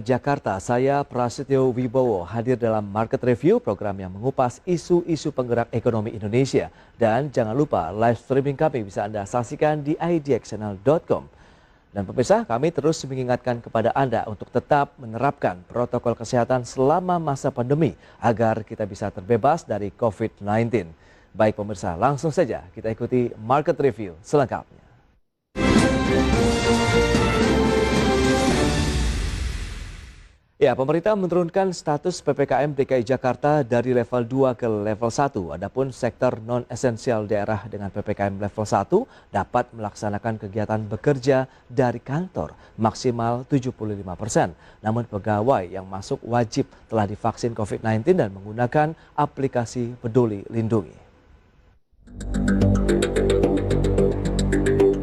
Jakarta, saya Prasetyo Wibowo hadir dalam Market Review, program yang mengupas isu-isu penggerak ekonomi Indonesia. Dan jangan lupa live streaming kami bisa Anda saksikan di idxchannel.com. Dan pemirsa, kami terus mengingatkan kepada Anda untuk tetap menerapkan protokol kesehatan selama masa pandemi agar kita bisa terbebas dari COVID-19. Baik pemirsa, langsung saja kita ikuti Market Review selengkapnya. Ya, pemerintah menurunkan status PPKM DKI Jakarta dari level 2 ke level 1. Adapun sektor non-esensial daerah dengan PPKM level 1 dapat melaksanakan kegiatan bekerja dari kantor maksimal 75%. Namun pegawai yang masuk wajib telah divaksin COVID-19 dan menggunakan aplikasi Peduli Lindungi.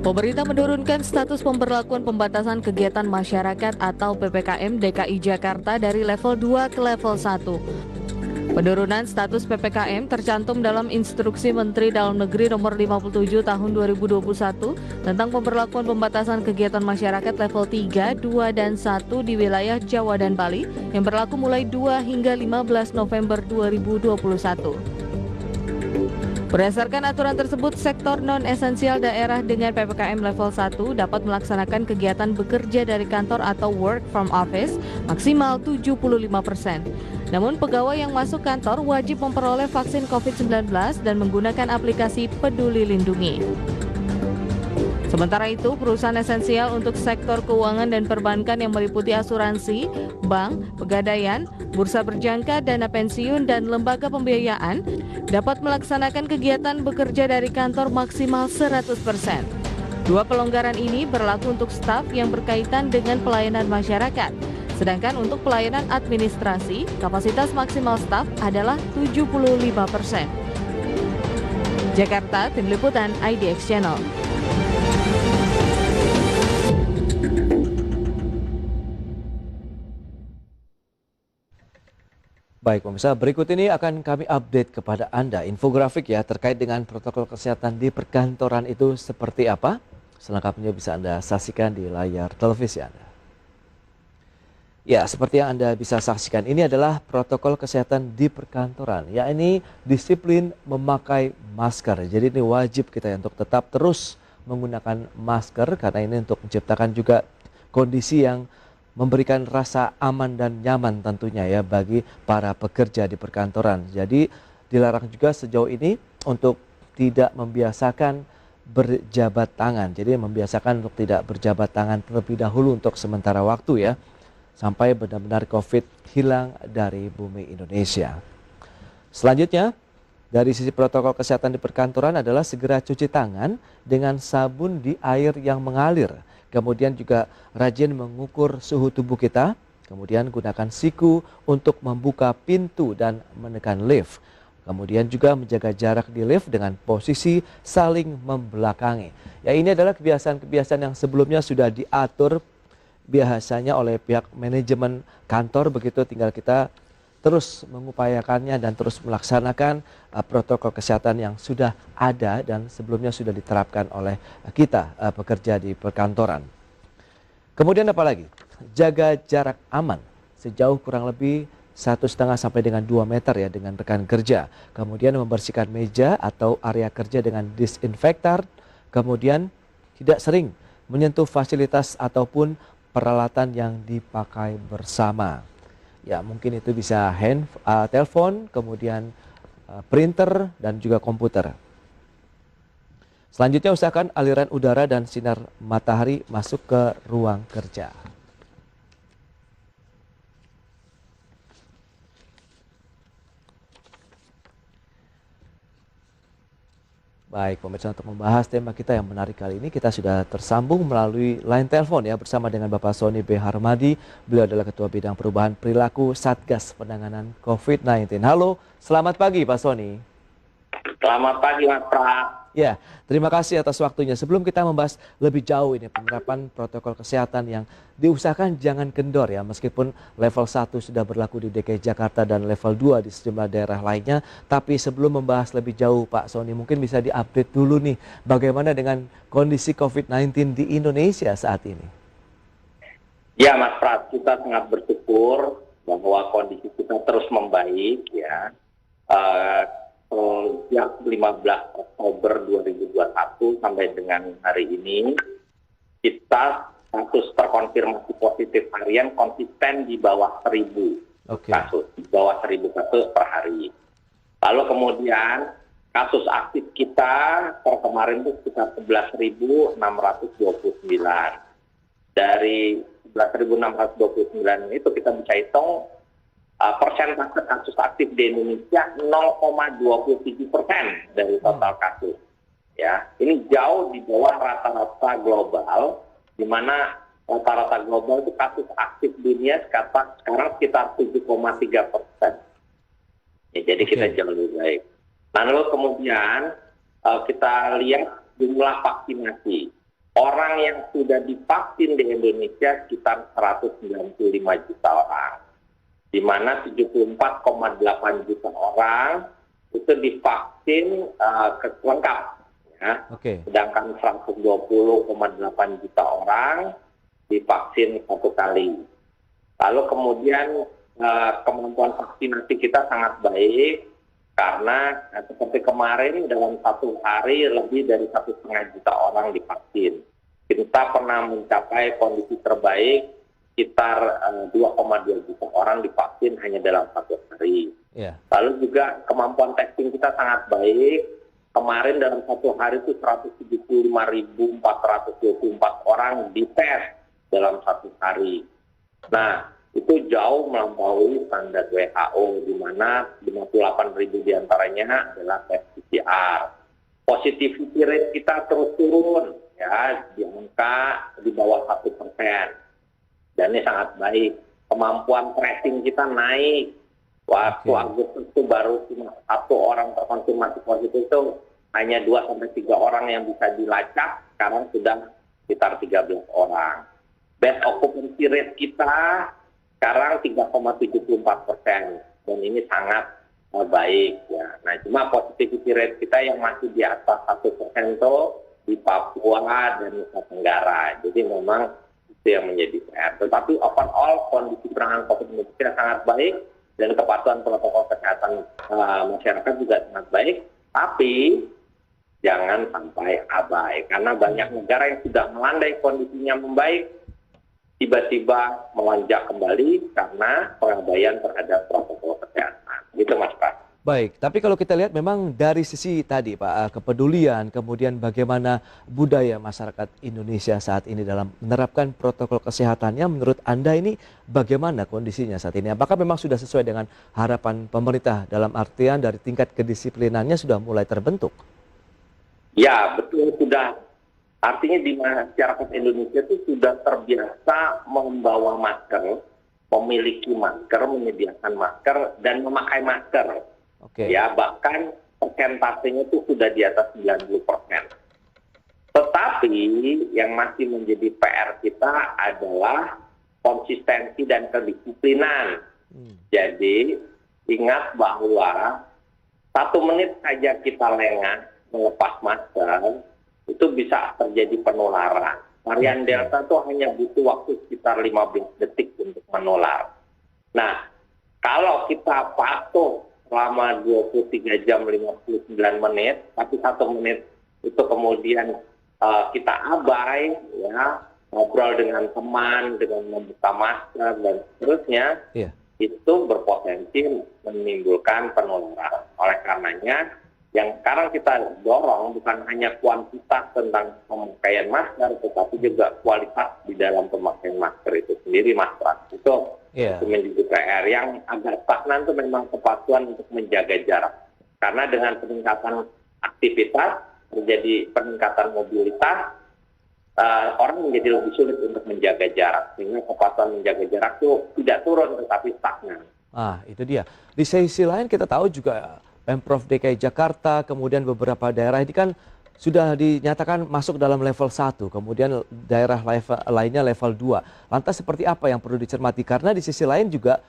Pemerintah menurunkan status pemberlakuan pembatasan kegiatan masyarakat atau PPKM DKI Jakarta dari level 2 ke level 1. Penurunan status PPKM tercantum dalam Instruksi Menteri Dalam Negeri Nomor 57 Tahun 2021 tentang pemberlakuan pembatasan kegiatan masyarakat level 3, 2, dan 1 di wilayah Jawa dan Bali yang berlaku mulai 2 hingga 15 November 2021. Berdasarkan aturan tersebut, sektor non-esensial daerah dengan PPKM level 1 dapat melaksanakan kegiatan bekerja dari kantor atau work from office maksimal 75%. Namun pegawai yang masuk kantor wajib memperoleh vaksin COVID-19 dan menggunakan aplikasi Peduli Lindungi. Sementara itu, perusahaan esensial untuk sektor keuangan dan perbankan yang meliputi asuransi, bank, pegadaian, bursa berjangka, dana pensiun, dan lembaga pembiayaan dapat melaksanakan kegiatan bekerja dari kantor maksimal 100%. Dua pelonggaran ini berlaku untuk staf yang berkaitan dengan pelayanan masyarakat. Sedangkan untuk pelayanan administrasi, kapasitas maksimal staf adalah 75%. Jakarta, Tim Liputan IDX Channel. Baik pemirsa, berikut ini akan kami update kepada Anda infografik ya terkait dengan protokol kesehatan di perkantoran itu seperti apa. Selengkapnya bisa Anda saksikan di layar televisi Anda. Ya, seperti yang Anda bisa saksikan, ini adalah protokol kesehatan di perkantoran. Ya, ini disiplin memakai masker. Jadi ini wajib kita untuk tetap terus menggunakan masker karena ini untuk menciptakan juga kondisi yang memberikan rasa aman dan nyaman tentunya ya bagi para pekerja di perkantoran. Jadi dilarang juga sejauh ini untuk tidak membiasakan berjabat tangan. Jadi membiasakan untuk tidak berjabat tangan terlebih dahulu untuk sementara waktu ya. Sampai benar-benar COVID hilang dari bumi Indonesia. Selanjutnya, dari sisi protokol kesehatan di perkantoran adalah segera cuci tangan dengan sabun di air yang mengalir. Kemudian juga rajin mengukur suhu tubuh kita. Kemudian gunakan siku untuk membuka pintu dan menekan lift. Kemudian juga menjaga jarak di lift dengan posisi saling membelakangi. Ya, ini adalah kebiasaan-kebiasaan yang sebelumnya sudah diatur biasanya oleh pihak manajemen kantor, begitu tinggal kita terus mengupayakannya dan terus melaksanakan protokol kesehatan yang sudah ada dan sebelumnya sudah diterapkan oleh kita pekerja di perkantoran. Kemudian apa lagi? Jaga jarak aman sejauh kurang lebih 1,5 sampai dengan 2 meter ya dengan rekan kerja. Kemudian membersihkan meja atau area kerja dengan disinfektan. Kemudian tidak sering menyentuh fasilitas ataupun peralatan yang dipakai bersama. Ya, mungkin itu bisa telepon, kemudian printer dan juga komputer. Selanjutnya usahakan aliran udara dan sinar matahari masuk ke ruang kerja. Baik pemirsa, untuk membahas tema kita yang menarik kali ini kita sudah tersambung melalui line telepon ya bersama dengan Bapak Sony B. Harmadi. Beliau adalah Ketua Bidang Perubahan Perilaku Satgas Penanganan COVID-19. Halo, selamat pagi Pak Sony. Selamat pagi Mas Pra. Ya, terima kasih atas waktunya. Sebelum kita membahas lebih jauh ini penerapan protokol kesehatan yang diusahakan jangan kendor ya, meskipun level 1 sudah berlaku di DKI Jakarta dan level 2 di sejumlah daerah lainnya. Tapi sebelum membahas lebih jauh Pak Sony, mungkin bisa diupdate dulu nih bagaimana dengan kondisi COVID-19 di Indonesia saat ini. Ya, Mas Pras, kita sangat bersyukur bahwa kondisi kita terus membaik ya. Sejak 15 Oktober 2021 sampai dengan hari ini, kita kasus terkonfirmasi positif harian konsisten di bawah 1.000 kasus, di bawah 1.000 kasus per hari. Lalu kemudian kasus aktif kita per kemarin itu sekitar 11.629. Dari 11.629 itu kita bisa hitung persentase kasus aktif di Indonesia 0,27% dari total kasus. Ya, ini jauh di bawah rata-rata global, di mana rata-rata global itu kasus aktif dunia sekarang sekitar 7,3%. Ya, jadi kita jauh lebih baik. Nah, lalu kemudian kita lihat jumlah vaksinasi. Orang yang sudah divaksin di Indonesia sekitar 195 juta orang, di mana 74,8 juta orang itu divaksin lengkap, ya. Sedangkan 120,8 juta orang divaksin satu kali. Lalu kemudian kemampuan vaksinasi kita sangat baik, karena seperti kemarin dalam satu hari lebih dari 1,5 juta orang divaksin. Kita pernah mencapai kondisi terbaik sekitar 2,2 juta orang divaksin hanya dalam satu hari. Lalu juga kemampuan testing kita sangat baik. Kemarin dalam satu hari itu 175.424 orang dites dalam satu hari. Nah, itu jauh melampaui standar WHO, di mana 58.000 diantaranya adalah tes PCR. Positivity rate kita terus turun, ya, di angka di bawah 1%. Dan ini sangat baik. Kemampuan tracing kita naik. Waktu Agustus itu baru cuma 1 orang terkonfirmasi positif, itu hanya 2-3 orang yang bisa dilacak, sekarang sudah sekitar 13 orang. Bed occupancy rate kita sekarang 3,74%, dan ini sangat baik ya. Nah, cuma positivity rate kita yang masih di atas 1% itu di Papua dan Nusa Tenggara. Jadi memang itu yang menjadi PR. Tetapi overall kondisi penanganan COVID-19 kita sangat baik, dan kepatuhan protokol kesehatan masyarakat juga sangat baik. Tapi jangan sampai abai, karena banyak negara yang sudah melandai kondisinya membaik, tiba-tiba melonjak kembali karena pengabaian terhadap protokol kesehatan. Gitu, Mas Pak. Baik, tapi kalau kita lihat memang dari sisi tadi Pak, kepedulian, kemudian bagaimana budaya masyarakat Indonesia saat ini dalam menerapkan protokol kesehatannya, menurut Anda ini bagaimana kondisinya saat ini? Apakah memang sudah sesuai dengan harapan pemerintah, dalam artian dari tingkat kedisiplinannya sudah mulai terbentuk? Ya, betul, sudah. Artinya di masyarakat Indonesia itu sudah terbiasa membawa masker, memiliki masker, menyediakan masker, dan memakai masker. Ya, bahkan persentasenya itu sudah di atas 90%. Tetapi yang masih menjadi PR kita adalah konsistensi dan kedisiplinan. Jadi ingat bahwa 1 menit saja kita lengah melepas masker, itu bisa terjadi penularan. Varian Delta itu hanya butuh waktu sekitar 15 detik untuk menular. Nah, kalau kita patuh selama 23 jam 59 menit, tapi 1 menit itu kemudian kita abai, ya, ngobrol dengan teman, dengan membuka masker, dan seterusnya, itu berpotensi menimbulkan penularan. Oleh karenanya, yang sekarang kita dorong bukan hanya kuantitas tentang pemakaian masker, tetapi juga kualitas di dalam pemakaian masker itu sendiri, Mas Pras. Itu menjadi PR. Yang agak stagnan itu memang kepatuhan untuk menjaga jarak. Karena dengan peningkatan aktivitas, terjadi peningkatan mobilitas, orang menjadi lebih sulit untuk menjaga jarak. Sehingga kepatuhan menjaga jarak itu tidak turun, tetapi stagnan. Itu dia. Di sisi lain kita tahu juga Pemprov DKI Jakarta, kemudian beberapa daerah ini kan sudah dinyatakan masuk dalam level 1, kemudian daerah lainnya level 2. Lantas seperti apa yang perlu dicermati? Karena di sisi lain juga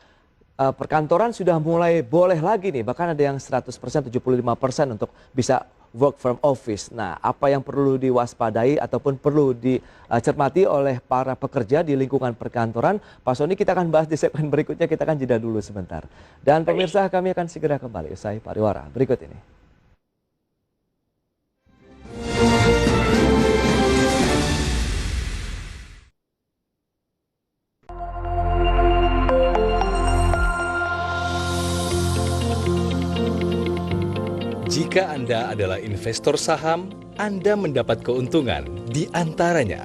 perkantoran sudah mulai boleh lagi nih, bahkan ada yang 100%, 75% untuk bisa work from office. Nah, apa yang perlu diwaspadai ataupun perlu dicermati oleh para pekerja di lingkungan perkantoran? Pak Sony, kita akan bahas di segmen berikutnya. Kita akan jeda dulu sebentar. Dan pemirsa, kami akan segera kembali usai pariwara berikut ini. Jika Anda adalah investor saham, Anda mendapat keuntungan di antaranya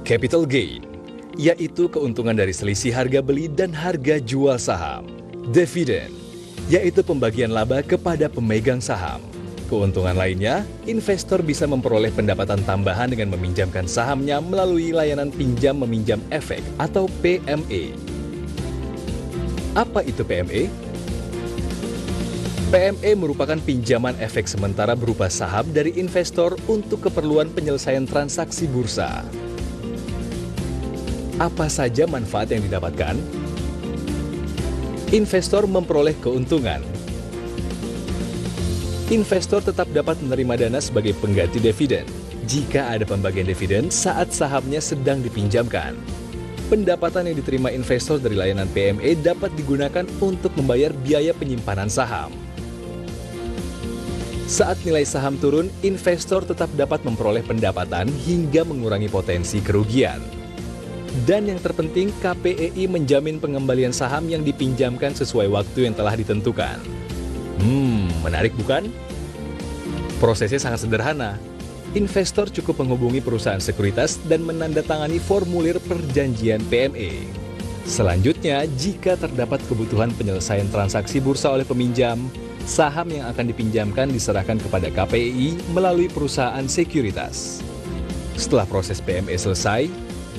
capital gain, yaitu keuntungan dari selisih harga beli dan harga jual saham. Dividen, yaitu pembagian laba kepada pemegang saham. Keuntungan lainnya, investor bisa memperoleh pendapatan tambahan dengan meminjamkan sahamnya melalui layanan pinjam meminjam efek atau PME. Apa itu PME? PME merupakan pinjaman efek sementara berupa saham dari investor untuk keperluan penyelesaian transaksi bursa. Apa saja manfaat yang didapatkan? Investor memperoleh keuntungan. Investor tetap dapat menerima dana sebagai pengganti dividen jika ada pembagian dividen saat sahamnya sedang dipinjamkan. Pendapatan yang diterima investor dari layanan PME dapat digunakan untuk membayar biaya penyimpanan saham. Saat nilai saham turun, investor tetap dapat memperoleh pendapatan hingga mengurangi potensi kerugian. Dan yang terpenting, KPEI menjamin pengembalian saham yang dipinjamkan sesuai waktu yang telah ditentukan. Menarik bukan? Prosesnya sangat sederhana. Investor cukup menghubungi perusahaan sekuritas dan menandatangani formulir perjanjian PME. Selanjutnya, jika terdapat kebutuhan penyelesaian transaksi bursa oleh peminjam, saham yang akan dipinjamkan diserahkan kepada KPEI melalui perusahaan sekuritas. Setelah proses PME selesai,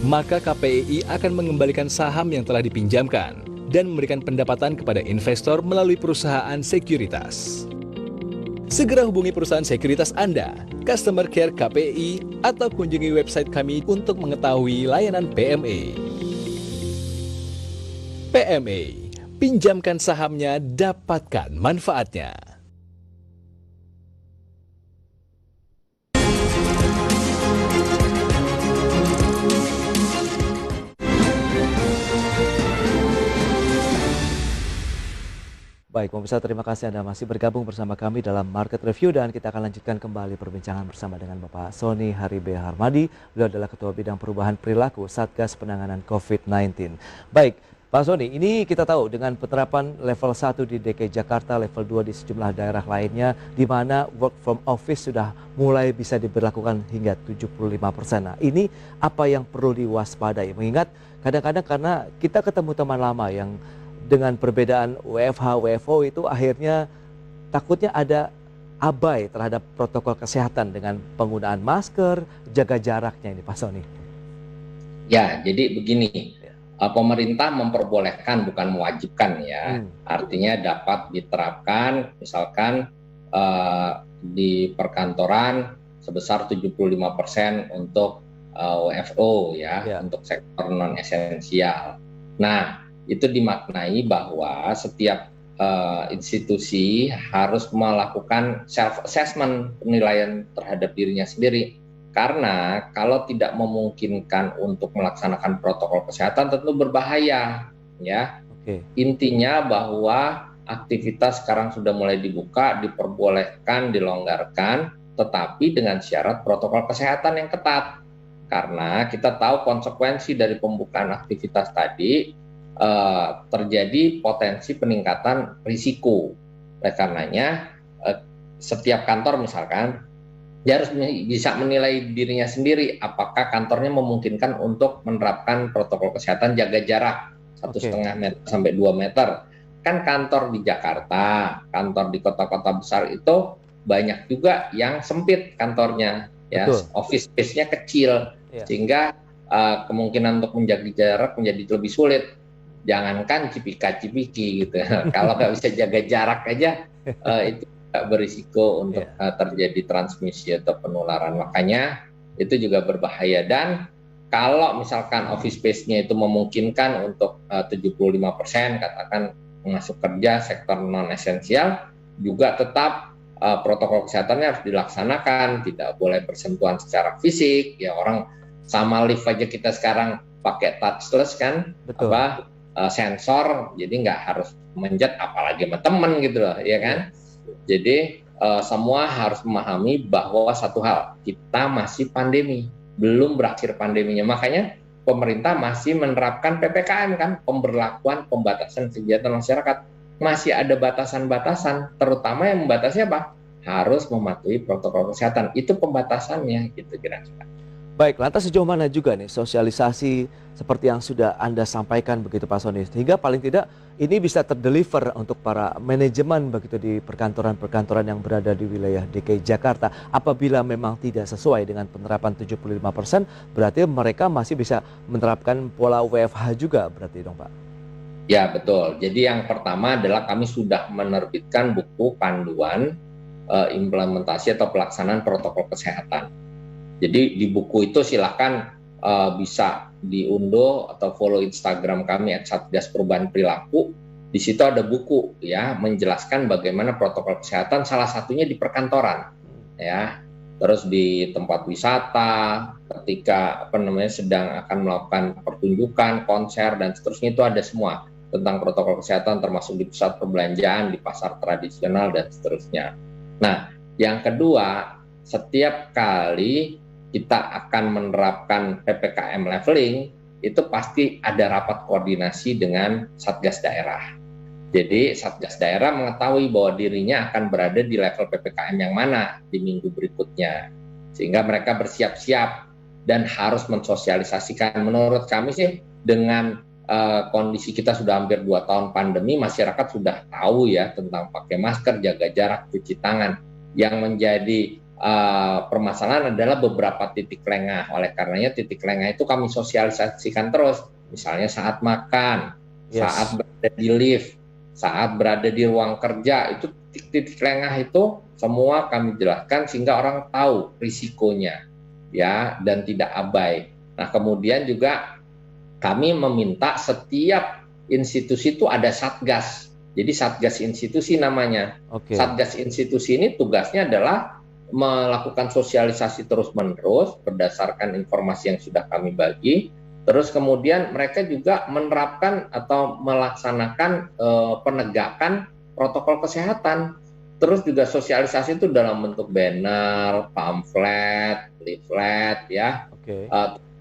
maka KPEI akan mengembalikan saham yang telah dipinjamkan dan memberikan pendapatan kepada investor melalui perusahaan sekuritas. Segera hubungi perusahaan sekuritas Anda, Customer Care KPEI, atau kunjungi website kami untuk mengetahui layanan PME. PME, pinjamkan sahamnya, dapatkan manfaatnya. Baik, pemirsa, terima kasih Anda masih bergabung bersama kami dalam Market Review dan kita akan lanjutkan kembali perbincangan bersama dengan Bapak Sony Haribe Harmadi. Beliau adalah Ketua Bidang Perubahan Perilaku Satgas Penanganan COVID-19. Baik, Pak Sony, ini kita tahu dengan penerapan level 1 di DKI Jakarta, level 2 di sejumlah daerah lainnya, di mana work from office sudah mulai bisa diberlakukan hingga 75%. Nah, ini apa yang perlu diwaspadai? Mengingat kadang-kadang karena kita ketemu teman lama yang dengan perbedaan WFH, WFO itu akhirnya takutnya ada abai terhadap protokol kesehatan dengan penggunaan masker, jaga jaraknya ini Pak Sony. Ya, jadi begini, pemerintah memperbolehkan bukan mewajibkan ya, artinya dapat diterapkan misalkan di perkantoran sebesar 75% untuk WFO ya, untuk sektor non esensial. Nah, itu dimaknai bahwa setiap institusi harus melakukan self-assessment, penilaian terhadap dirinya sendiri. Karena kalau tidak memungkinkan untuk melaksanakan protokol kesehatan tentu berbahaya. Ya. Intinya bahwa aktivitas sekarang sudah mulai dibuka, diperbolehkan, dilonggarkan, tetapi dengan syarat protokol kesehatan yang ketat. Karena kita tahu konsekuensi dari pembukaan aktivitas tadi, terjadi potensi peningkatan risiko. Oleh karenanya, setiap kantor misalkan, dia harus bisa menilai dirinya sendiri apakah kantornya memungkinkan untuk menerapkan protokol kesehatan jaga jarak 1,5 meter sampai 2 meter. Kan kantor di Jakarta, kantor di kota-kota besar itu banyak juga yang sempit kantornya, ya, office space-nya kecil, sehingga kemungkinan untuk menjaga jarak menjadi lebih sulit. Jangankan cipika-cipiki gitu. Kalau nggak bisa jaga jarak aja, itu berisiko untuk terjadi transmisi atau penularan. Makanya itu juga berbahaya. Dan kalau misalkan office space-nya itu memungkinkan untuk 75%, katakan masuk kerja sektor non esensial, juga tetap protokol kesehatannya harus dilaksanakan, tidak boleh bersentuhan secara fisik. Ya orang sama lift aja kita sekarang pakai touchless kan, Betul. sensor, jadi nggak harus menjat apalagi sama temen gitu loh, ya kan? Jadi semua harus memahami bahwa satu hal, kita masih pandemi, belum berakhir pandeminya. Makanya pemerintah masih menerapkan PPKM kan, pemberlakuan pembatasan kegiatan masyarakat. Masih ada batasan-batasan, terutama yang membatasi apa? Harus mematuhi protokol kesehatan. Itu pembatasannya, gitu kira-kira. Baik, lantas sejauh mana juga nih sosialisasi seperti yang sudah Anda sampaikan begitu Pak Sony, sehingga paling tidak ini bisa terdeliver untuk para manajemen begitu di perkantoran-perkantoran yang berada di wilayah DKI Jakarta. Apabila memang tidak sesuai dengan penerapan 75%, berarti mereka masih bisa menerapkan pola WFH juga berarti dong Pak? Ya, betul. Jadi yang pertama adalah kami sudah menerbitkan buku panduan implementasi atau pelaksanaan protokol kesehatan. Jadi di buku itu silakan bisa diunduh atau follow Instagram kami @satgas perubahan perilaku. Di situ ada buku ya menjelaskan bagaimana protokol kesehatan, salah satunya di perkantoran ya. Terus di tempat wisata, ketika sedang akan melakukan pertunjukan, konser dan seterusnya, itu ada semua tentang protokol kesehatan, termasuk di pusat perbelanjaan, di pasar tradisional dan seterusnya. Nah, yang kedua, setiap kali kita akan menerapkan PPKM leveling, itu pasti ada rapat koordinasi dengan Satgas daerah. Jadi Satgas daerah mengetahui bahwa dirinya akan berada di level PPKM yang mana di minggu berikutnya. Sehingga mereka bersiap-siap dan harus mensosialisasikan. Menurut kami sih dengan kondisi kita sudah hampir 2 tahun pandemi, masyarakat sudah tahu ya tentang pakai masker, jaga jarak, cuci tangan. Yang menjadi permasalahan adalah beberapa titik lengah. Oleh karenanya titik lengah itu kami sosialisasikan terus. Misalnya saat makan, saat berada di lift, saat berada di ruang kerja, itu titik lengah itu semua kami jelaskan sehingga orang tahu risikonya ya dan tidak abai. Nah, kemudian juga kami meminta setiap institusi itu ada satgas. Jadi satgas institusi namanya. Satgas institusi ini tugasnya adalah melakukan sosialisasi terus-menerus berdasarkan informasi yang sudah kami bagi. Terus kemudian mereka juga menerapkan atau melaksanakan penegakan protokol kesehatan. Terus juga sosialisasi itu dalam bentuk banner, pamflet, leaflet, ya.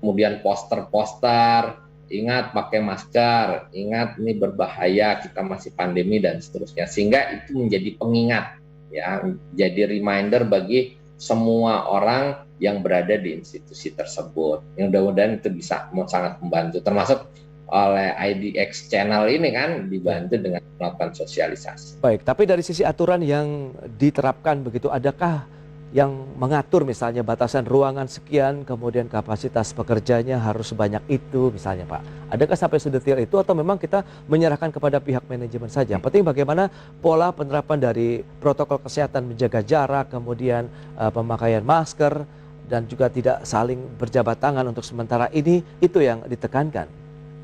Kemudian poster-poster. Ingat pakai masker, ingat ini berbahaya, kita masih pandemi dan seterusnya. Sehingga itu menjadi pengingat, ya, jadi reminder bagi semua orang yang berada di institusi tersebut. Yang mudah-mudahan itu bisa sangat membantu, termasuk oleh IDX channel ini kan dibantu dengan melakukan sosialisasi. Baik, tapi dari sisi aturan yang diterapkan begitu, adakah yang mengatur misalnya batasan ruangan sekian, kemudian kapasitas pekerjanya harus sebanyak itu misalnya Pak? Adakah sampai sedetail itu atau memang kita menyerahkan kepada pihak manajemen saja? Yang penting bagaimana pola penerapan dari protokol kesehatan, menjaga jarak, kemudian pemakaian masker, dan juga tidak saling berjabat tangan untuk sementara ini, itu yang ditekankan,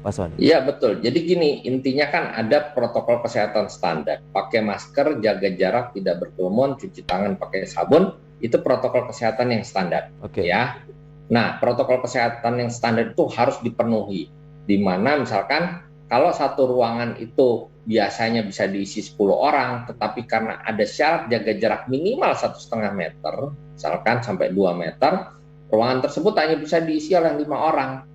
Pak Sony. Iya betul, jadi gini, intinya kan ada protokol kesehatan standar. Pakai masker, jaga jarak, tidak berkerumun, cuci tangan pakai sabun, itu protokol kesehatan yang standar, ya. Nah, protokol kesehatan yang standar itu harus dipenuhi. Di mana misalkan kalau satu ruangan itu biasanya bisa diisi 10 orang, tetapi karena ada syarat jaga jarak minimal 1,5 meter, misalkan sampai 2 meter, ruangan tersebut hanya bisa diisi oleh 5 orang.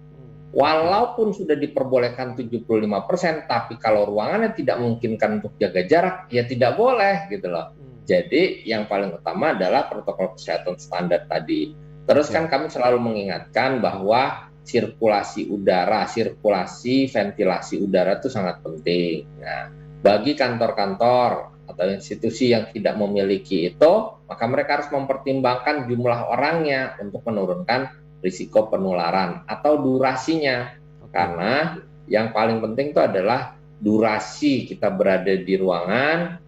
Walaupun sudah diperbolehkan 75%, tapi kalau ruangannya tidak memungkinkan untuk jaga jarak, ya tidak boleh gitu loh. Jadi yang paling utama adalah protokol kesehatan standar tadi. Terus kan kami selalu mengingatkan bahwa sirkulasi udara, sirkulasi ventilasi udara itu sangat penting. Nah, bagi kantor-kantor atau institusi yang tidak memiliki itu, maka mereka harus mempertimbangkan jumlah orangnya untuk menurunkan risiko penularan atau durasinya. Karena yang paling penting itu adalah durasi kita berada di ruangan,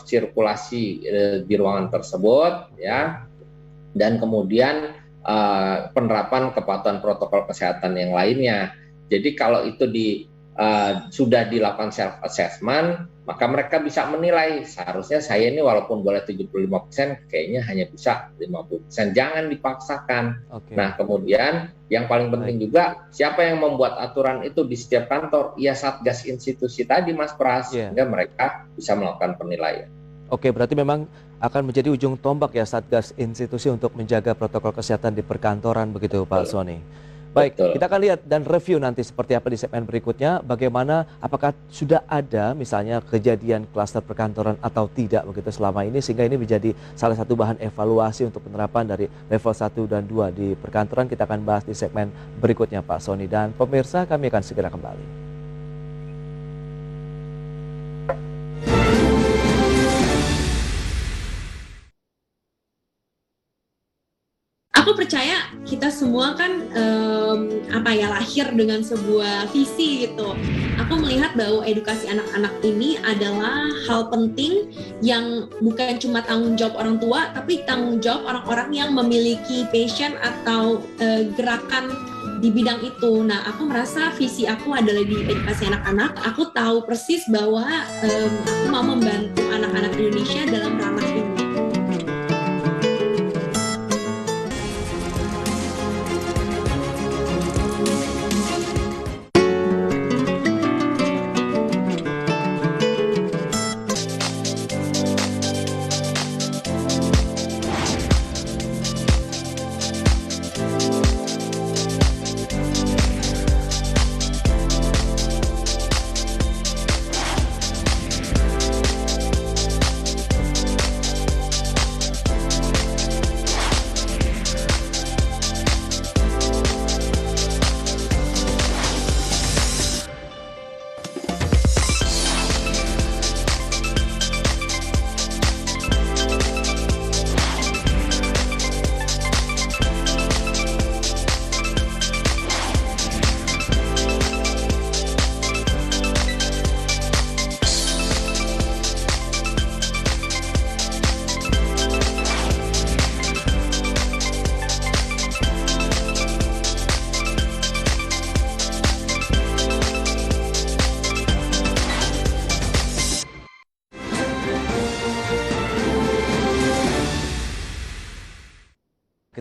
sirkulasi di ruangan tersebut, ya, dan kemudian penerapan kepatuhan protokol kesehatan yang lainnya. Jadi kalau itu sudah dilakukan self assessment, maka mereka bisa menilai seharusnya saya ini walaupun boleh 75%, kayaknya hanya bisa 50%. Jangan dipaksakan. Oke. Nah, kemudian yang paling penting juga, siapa yang membuat aturan itu di setiap kantor? Ya Satgas institusi tadi, Mas Pras, sehingga mereka bisa melakukan penilaian. Oke, berarti memang akan menjadi ujung tombak ya Satgas institusi untuk menjaga protokol kesehatan di perkantoran begitu Pak Sony. Baik, kita akan lihat dan review nanti seperti apa di segmen berikutnya, bagaimana apakah sudah ada misalnya kejadian klaster perkantoran atau tidak begitu selama ini, sehingga ini menjadi salah satu bahan evaluasi untuk penerapan dari level 1 dan 2 di perkantoran. Kita akan bahas di segmen berikutnya Pak Sony, dan pemirsa kami akan segera kembali. Aku percaya kita semua kan lahir dengan sebuah visi gitu. Aku melihat bahwa edukasi anak-anak ini adalah hal penting yang bukan cuma tanggung jawab orang tua, tapi tanggung jawab orang-orang yang memiliki passion atau gerakan di bidang itu. Nah, aku merasa visi aku adalah di edukasi anak-anak. Aku tahu persis bahwa aku mau membantu anak-anak Indonesia dalam ranah ini.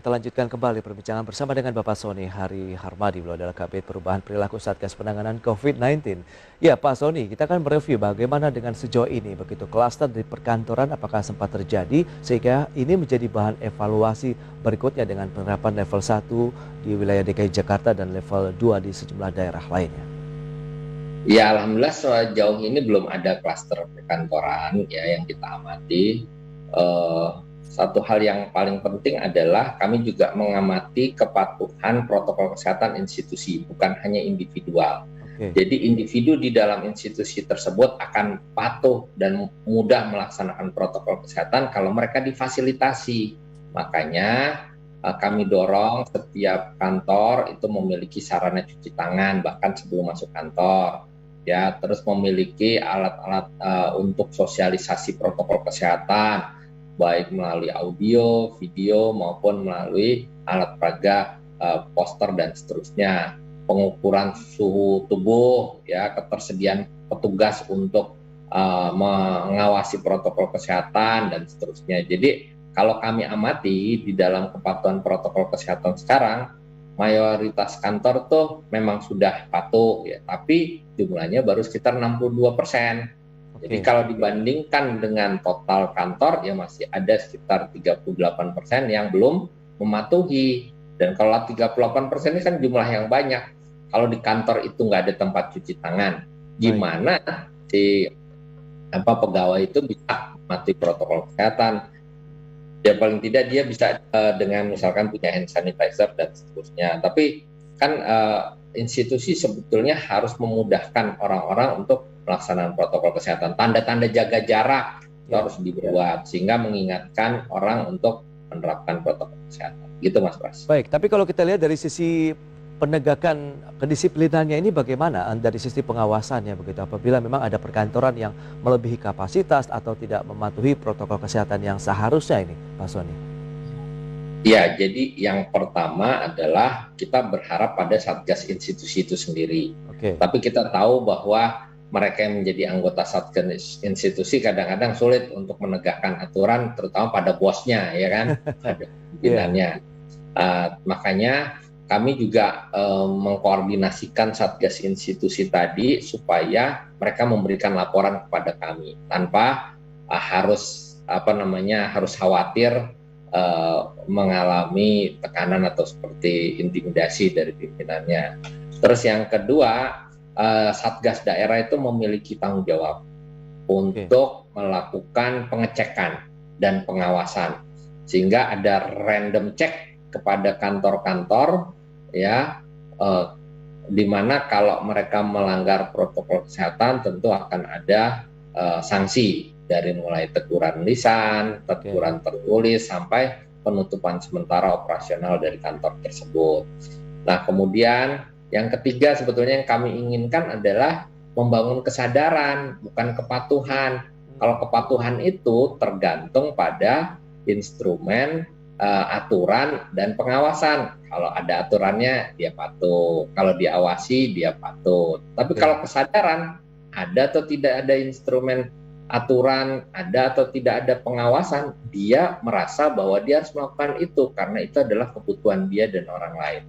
Kita lanjutkan kembali perbincangan bersama dengan Bapak Sony Hari Harmadi, beliau adalah Kabid Perubahan Perilaku Satgas Penanganan COVID-19. Ya Pak Sony, kita akan mereview bagaimana dengan sejauh ini begitu klaster di perkantoran, apakah sempat terjadi sehingga ini menjadi bahan evaluasi berikutnya dengan penerapan level 1 di wilayah DKI Jakarta dan level 2 di sejumlah daerah lainnya. Ya alhamdulillah sejauh ini belum ada klaster perkantoran ya yang kita amati. Satu hal yang paling penting adalah kami juga mengamati kepatuhan protokol kesehatan institusi, bukan hanya individual. Jadi individu di dalam institusi tersebut akan patuh dan mudah melaksanakan protokol kesehatan kalau mereka difasilitasi. Makanya kami dorong setiap kantor itu memiliki sarana cuci tangan bahkan sebelum masuk kantor. Ya, terus memiliki alat-alat untuk sosialisasi protokol kesehatan, baik melalui audio, video, maupun melalui alat peraga, poster, dan seterusnya. Pengukuran suhu tubuh, ya, ketersediaan petugas untuk mengawasi protokol kesehatan, dan seterusnya. Jadi, kalau kami amati di dalam kepatuhan protokol kesehatan sekarang, mayoritas kantor tuh memang sudah patuh, ya, tapi jumlahnya baru sekitar 62%. Jadi kalau dibandingkan dengan total kantor, ya masih ada sekitar 38% yang belum mematuhi. Dan kalau 38% ini kan jumlah yang banyak. Kalau di kantor itu nggak ada tempat cuci tangan, gimana si pegawai itu bisa mematuhi protokol kesehatan? Ya paling tidak dia bisa dengan misalkan punya hand sanitizer dan seterusnya. Tapi kan institusi sebetulnya harus memudahkan orang-orang untuk pelaksanaan protokol kesehatan. Tanda-tanda jaga jarak itu harus dibuat sehingga mengingatkan orang untuk menerapkan protokol kesehatan. Gitu Mas Pras. Baik, tapi kalau kita lihat dari sisi penegakan kedisiplinannya ini bagaimana dari sisi pengawasannya begitu, apabila memang ada perkantoran yang melebihi kapasitas atau tidak mematuhi protokol kesehatan yang seharusnya ini Pak Sony? Ya, jadi yang pertama adalah kita berharap pada Satgas institusi itu sendiri. Oke. Tapi kita tahu bahwa mereka yang menjadi anggota Satgas institusi kadang-kadang sulit untuk menegakkan aturan, terutama pada bosnya, ya kan, pada pimpinannya. Makanya kami juga mengkoordinasikan Satgas institusi tadi supaya mereka memberikan laporan kepada kami tanpa harus harus khawatir mengalami tekanan atau seperti intimidasi dari pimpinannya. Terus yang kedua, Satgas daerah itu memiliki tanggung jawab untuk melakukan pengecekan dan pengawasan, sehingga ada random check kepada kantor-kantor, ya, di mana kalau mereka melanggar protokol kesehatan tentu akan ada sanksi. Dari mulai teguran lisan, teguran tertulis, sampai penutupan sementara operasional dari kantor tersebut. Nah, kemudian yang ketiga sebetulnya yang kami inginkan adalah membangun kesadaran, bukan kepatuhan. Kalau kepatuhan itu tergantung pada instrumen, aturan, dan pengawasan. Kalau ada aturannya, dia patuh. Kalau diawasi, dia patuh. Tapi kalau kesadaran, ada atau tidak ada instrumen aturan, ada atau tidak ada pengawasan, dia merasa bahwa dia harus melakukan itu karena itu adalah kebutuhan dia dan orang lain.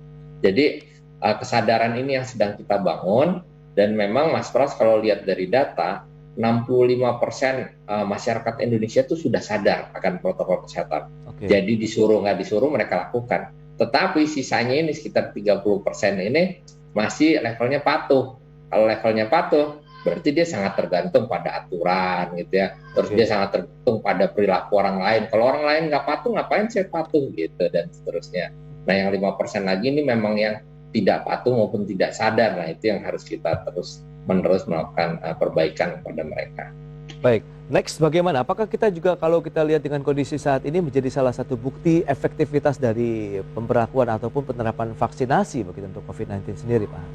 Jadi kesadaran ini yang sedang kita bangun, dan memang Mas Pras kalau lihat dari data 65% masyarakat Indonesia itu sudah sadar akan protokol kesehatan. Jadi disuruh nggak disuruh mereka lakukan. Tetapi sisanya ini sekitar 30% ini masih levelnya patuh. Kalau levelnya patuh, berarti dia sangat tergantung pada aturan gitu ya. Terus dia sangat tergantung pada perilaku orang lain. Kalau orang lain nggak patuh, ngapain saya patuh gitu, dan seterusnya. Nah, yang 5% lagi ini memang yang tidak patuh maupun tidak sadar. Nah, itu yang harus kita terus-menerus melakukan perbaikan kepada mereka. Baik, next bagaimana? Apakah kita juga kalau kita lihat dengan kondisi saat ini menjadi salah satu bukti efektivitas dari pemberlakuan ataupun penerapan vaksinasi begitu untuk COVID-19 sendiri, Pak?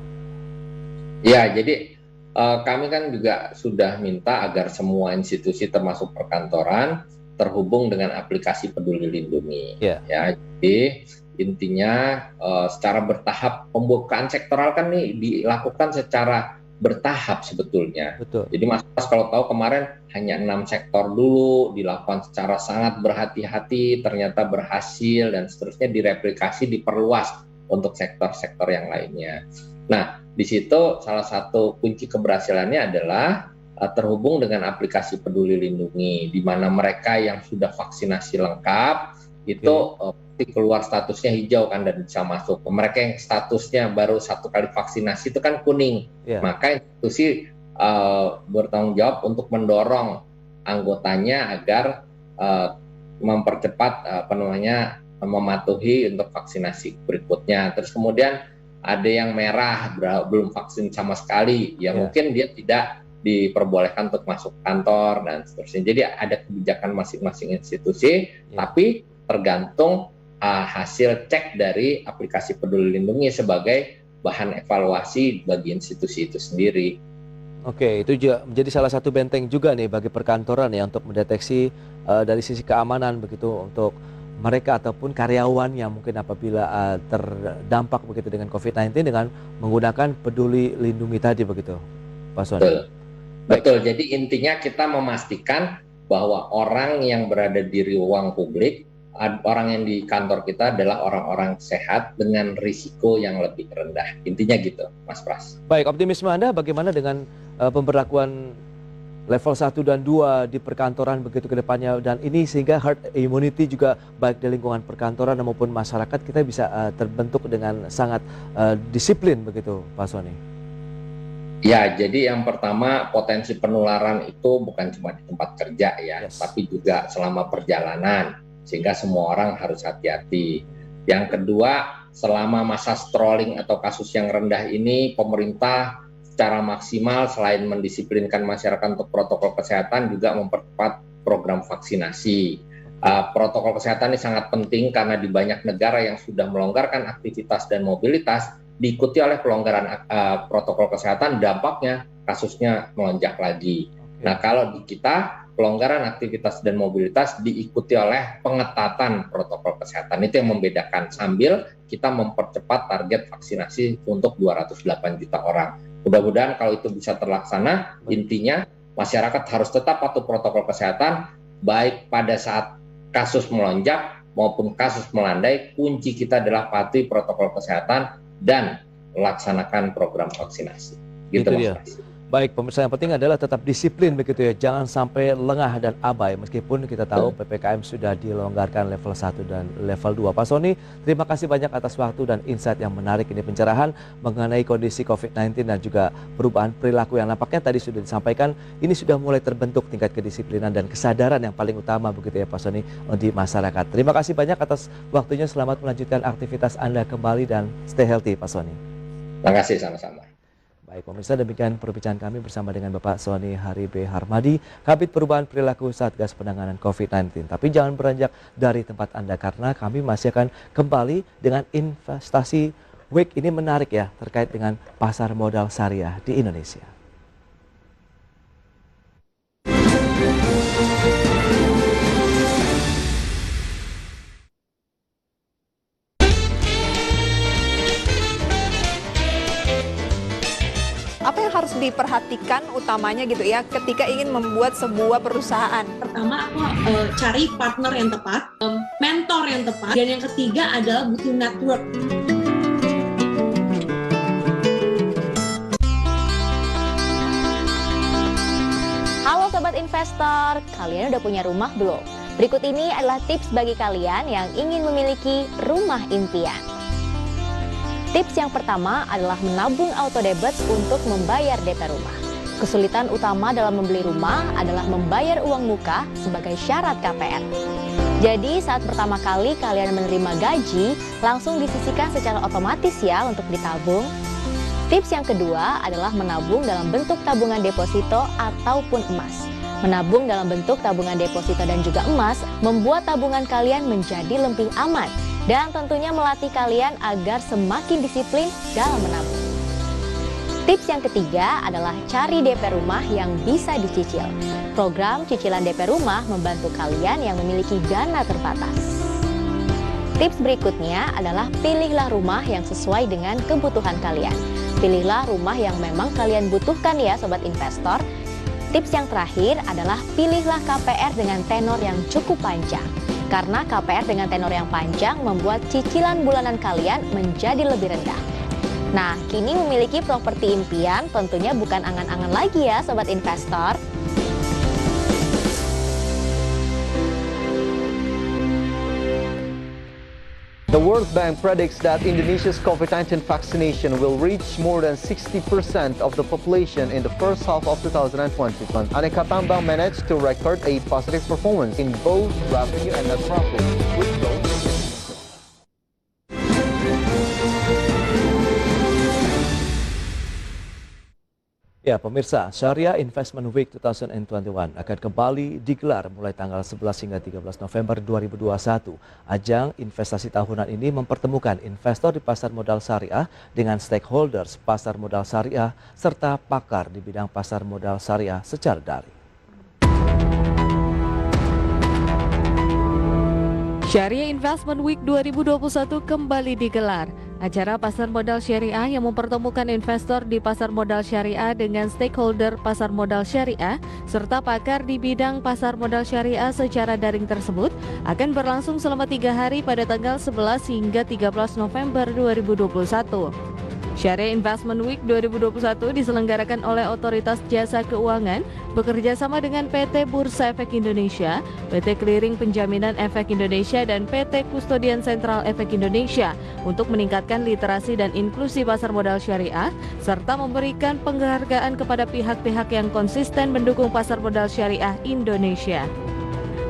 Ya, jadi kami kan juga sudah minta agar semua institusi termasuk perkantoran terhubung dengan aplikasi Peduli Lindungi. Ya, jadi intinya secara bertahap pembukaan sektoral kan nih dilakukan secara bertahap sebetulnya. Betul. Jadi Mas kalau tahu kemarin hanya 6 sektor dulu dilakukan secara sangat berhati-hati, ternyata berhasil dan seterusnya direplikasi, diperluas untuk sektor-sektor yang lainnya. Nah, di situ salah satu kunci keberhasilannya adalah terhubung dengan aplikasi Peduli Lindungi, di mana mereka yang sudah vaksinasi lengkap itu keluar statusnya hijau kan dan bisa masuk. Mereka yang statusnya baru 1 kali vaksinasi itu kan kuning. Maka institusi bertanggung jawab untuk mendorong anggotanya agar mempercepat mematuhi untuk vaksinasi berikutnya. Terus kemudian ada yang merah belum vaksin sama sekali, mungkin dia tidak diperbolehkan untuk masuk kantor dan seterusnya. Jadi ada kebijakan masing-masing institusi, tapi tergantung hasil cek dari aplikasi Peduli Lindungi sebagai bahan evaluasi bagi institusi itu sendiri. Oke, itu juga menjadi salah satu benteng juga nih bagi perkantoran ya untuk mendeteksi dari sisi keamanan begitu untuk mereka ataupun karyawan yang mungkin apabila terdampak begitu dengan COVID-19 dengan menggunakan Peduli Lindungi tadi begitu, Pak Sony. Betul. Jadi intinya kita memastikan bahwa orang yang berada di ruang publik, orang yang di kantor kita adalah orang-orang sehat dengan risiko yang lebih rendah. Intinya gitu, Mas Pras. Baik, optimisme Anda bagaimana dengan pemberlakuan level 1 dan 2 di perkantoran begitu ke depannya, dan ini sehingga herd immunity juga baik di lingkungan perkantoran maupun masyarakat kita bisa terbentuk dengan sangat disiplin begitu, Pak Sony? Ya, jadi yang pertama potensi penularan itu bukan cuma di tempat kerja ya, tapi juga selama perjalanan, sehingga semua orang harus hati-hati. Yang kedua, selama masa strolling atau kasus yang rendah ini, pemerintah secara maksimal selain mendisiplinkan masyarakat untuk protokol kesehatan juga mempercepat program vaksinasi. Protokol kesehatan ini sangat penting karena di banyak negara yang sudah melonggarkan aktivitas dan mobilitas, diikuti oleh pelonggaran protokol kesehatan, dampaknya kasusnya melonjak lagi. Nah, kalau di kita pelonggaran aktivitas dan mobilitas diikuti oleh pengetatan protokol kesehatan. Itu yang membedakan, sambil kita mempercepat target vaksinasi untuk 208 juta orang. Mudah-mudahan kalau itu bisa terlaksana, intinya masyarakat harus tetap patuh protokol kesehatan, baik pada saat kasus melonjak maupun kasus melandai. Kunci kita adalah patuhi protokol kesehatan dan laksanakan program vaksinasi. Gitu, Itu dia. Mas. Baik, pemirsa, yang penting adalah tetap disiplin begitu ya. Jangan sampai lengah dan abai meskipun kita tahu PPKM sudah dilonggarkan level 1 dan level 2. Pak Sony, terima kasih banyak atas waktu dan insight yang menarik ini, pencerahan mengenai kondisi COVID-19 dan juga perubahan perilaku yang nampaknya tadi sudah disampaikan. Ini sudah mulai terbentuk tingkat kedisiplinan dan kesadaran yang paling utama begitu ya Pak Sony di masyarakat. Terima kasih banyak atas waktunya. Selamat melanjutkan aktivitas Anda kembali dan stay healthy Pak Sony. Terima kasih, sama-sama. Baik pemirsa, demikian perbincangan kami bersama dengan Bapak Sony Hari B. Harmadi, Kabid Perubahan Perilaku Satgas Penanganan COVID-19. Tapi jangan beranjak dari tempat Anda karena kami masih akan kembali dengan investasi week ini menarik ya terkait dengan pasar modal syariah di Indonesia. Apa yang harus diperhatikan utamanya gitu ya ketika ingin membuat sebuah perusahaan? Pertama, aku cari partner yang tepat, mentor yang tepat, dan yang ketiga adalah butuh network. Halo Sobat Investor, kalian udah punya rumah belum? Berikut ini adalah tips bagi kalian yang ingin memiliki rumah impian. Tips yang pertama adalah menabung auto debit untuk membayar DP rumah. Kesulitan utama dalam membeli rumah adalah membayar uang muka sebagai syarat KPR. Jadi saat pertama kali kalian menerima gaji, langsung disisihkan secara otomatis ya untuk ditabung. Tips yang kedua adalah menabung dalam bentuk tabungan deposito ataupun emas. Menabung dalam bentuk tabungan deposito dan juga emas membuat tabungan kalian menjadi lebih aman. Dan tentunya melatih kalian agar semakin disiplin dalam menabung. Tips yang ketiga adalah cari DP rumah yang bisa dicicil. Program cicilan DP rumah membantu kalian yang memiliki dana terbatas. Tips berikutnya adalah pilihlah rumah yang sesuai dengan kebutuhan kalian. Pilihlah rumah yang memang kalian butuhkan ya Sobat Investor. Tips yang terakhir adalah pilihlah KPR dengan tenor yang cukup panjang. Karena KPR dengan tenor yang panjang membuat cicilan bulanan kalian menjadi lebih rendah. Nah, kini memiliki properti impian tentunya bukan angan-angan lagi ya Sobat Investor. The World Bank predicts that Indonesia's COVID-19 vaccination will reach more than 60% of the population in the first half of 2020. Aneka Tambang managed to record a positive performance in both revenue and net profit, with growth. Ya pemirsa, Syariah Investment Week 2021 akan kembali digelar mulai tanggal 11 hingga 13 November 2021. Ajang investasi tahunan ini mempertemukan investor di pasar modal syariah dengan stakeholders pasar modal syariah serta pakar di bidang pasar modal syariah secara daring. Syariah Investment Week 2021 kembali digelar. Acara pasar modal syariah yang mempertemukan investor di pasar modal syariah dengan stakeholder pasar modal syariah serta pakar di bidang pasar modal syariah secara daring tersebut akan berlangsung selama 3 hari pada tanggal 11 hingga 13 November 2021. Syariah Investment Week 2021 diselenggarakan oleh Otoritas Jasa Keuangan bekerja sama dengan PT Bursa Efek Indonesia, PT Clearing Penjaminan Efek Indonesia, dan PT Kustodian Sentral Efek Indonesia untuk meningkatkan literasi dan inklusi pasar modal syariah serta memberikan penghargaan kepada pihak-pihak yang konsisten mendukung pasar modal syariah Indonesia.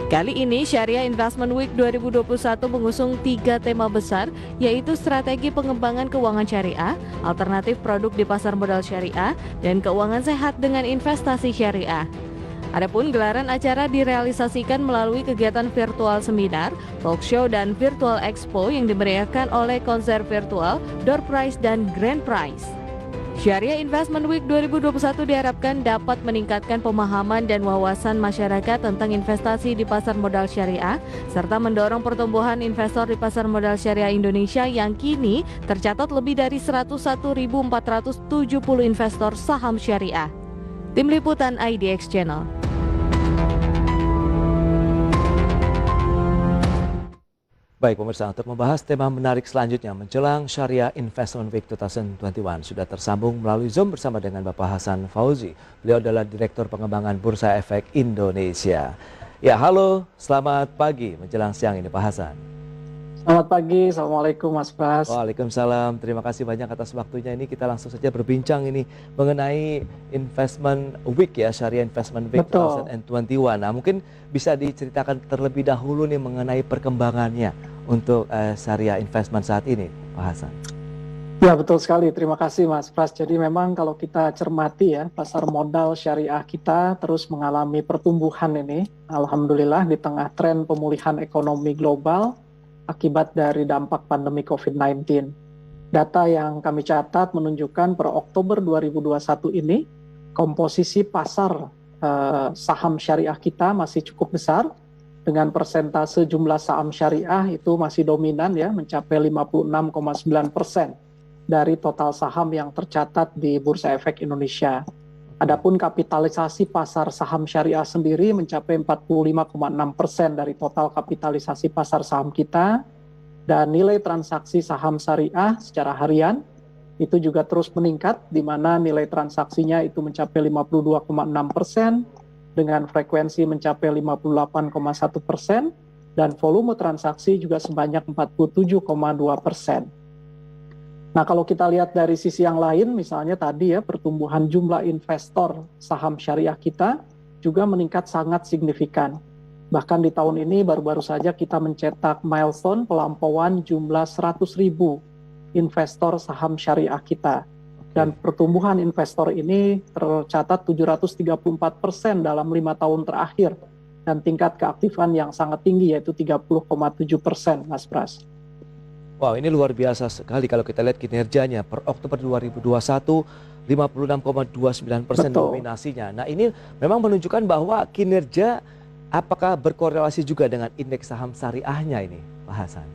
Kali ini Syariah Investment Week 2021 mengusung 3 tema besar, yaitu strategi pengembangan keuangan syariah, alternatif produk di pasar modal syariah, dan keuangan sehat dengan investasi syariah. Adapun gelaran acara direalisasikan melalui kegiatan virtual seminar, talk show, dan virtual expo yang dimeriahkan oleh konser virtual, door prize, dan grand prize. Syariah Investment Week 2021 diharapkan dapat meningkatkan pemahaman dan wawasan masyarakat tentang investasi di pasar modal syariah, serta mendorong pertumbuhan investor di pasar modal syariah Indonesia yang kini tercatat lebih dari 101.470 investor saham syariah. Tim Liputan IDX Channel. Baik pemirsa, untuk membahas tema menarik selanjutnya menjelang Syariah Investment Week 2021 sudah tersambung melalui Zoom bersama dengan Bapak Hasan Fauzi. Beliau adalah Direktur Pengembangan Bursa Efek Indonesia. Ya, halo, selamat pagi menjelang siang ini Pak Hasan. Selamat pagi, Assalamualaikum Mas Pras. Waalaikumsalam, terima kasih banyak atas waktunya ini. Kita langsung saja berbincang ini mengenai Investment Week ya, Syariah Investment Week 2021. Nah, mungkin bisa diceritakan terlebih dahulu nih mengenai perkembangannya untuk Syariah Investment saat ini, Pak Hasan. Ya, betul sekali. Terima kasih Mas Pras. Jadi memang kalau kita cermati ya, pasar modal syariah kita terus mengalami pertumbuhan ini. Alhamdulillah di tengah tren pemulihan ekonomi global akibat dari dampak pandemi COVID-19. Data yang kami catat menunjukkan per Oktober 2021 ini, komposisi pasar saham syariah kita masih cukup besar, dengan persentase jumlah saham syariah itu masih dominan ya, mencapai 56,9% dari total saham yang tercatat di Bursa Efek Indonesia. Adapun kapitalisasi pasar saham syariah sendiri mencapai 45,6% dari total kapitalisasi pasar saham kita, dan nilai transaksi saham syariah secara harian itu juga terus meningkat, di mana nilai transaksinya itu mencapai 52,6% dengan frekuensi mencapai 58,1% dan volume transaksi juga sebanyak 47,2%. Nah, kalau kita lihat dari sisi yang lain, misalnya tadi ya, pertumbuhan jumlah investor saham syariah kita juga meningkat sangat signifikan. Bahkan di tahun ini baru-baru saja kita mencetak milestone pelampauan jumlah 100.000 investor saham syariah kita. Dan pertumbuhan investor ini tercatat 734% dalam 5 tahun terakhir. Dan tingkat keaktifan yang sangat tinggi yaitu 30,7%, Mas Pras. Wow, ini luar biasa sekali kalau kita lihat kinerjanya per Oktober 2021 56,29% dominasinya. Nah, ini memang menunjukkan bahwa kinerja apakah berkorelasi juga dengan indeks saham syariahnya ini, Pak Hasan?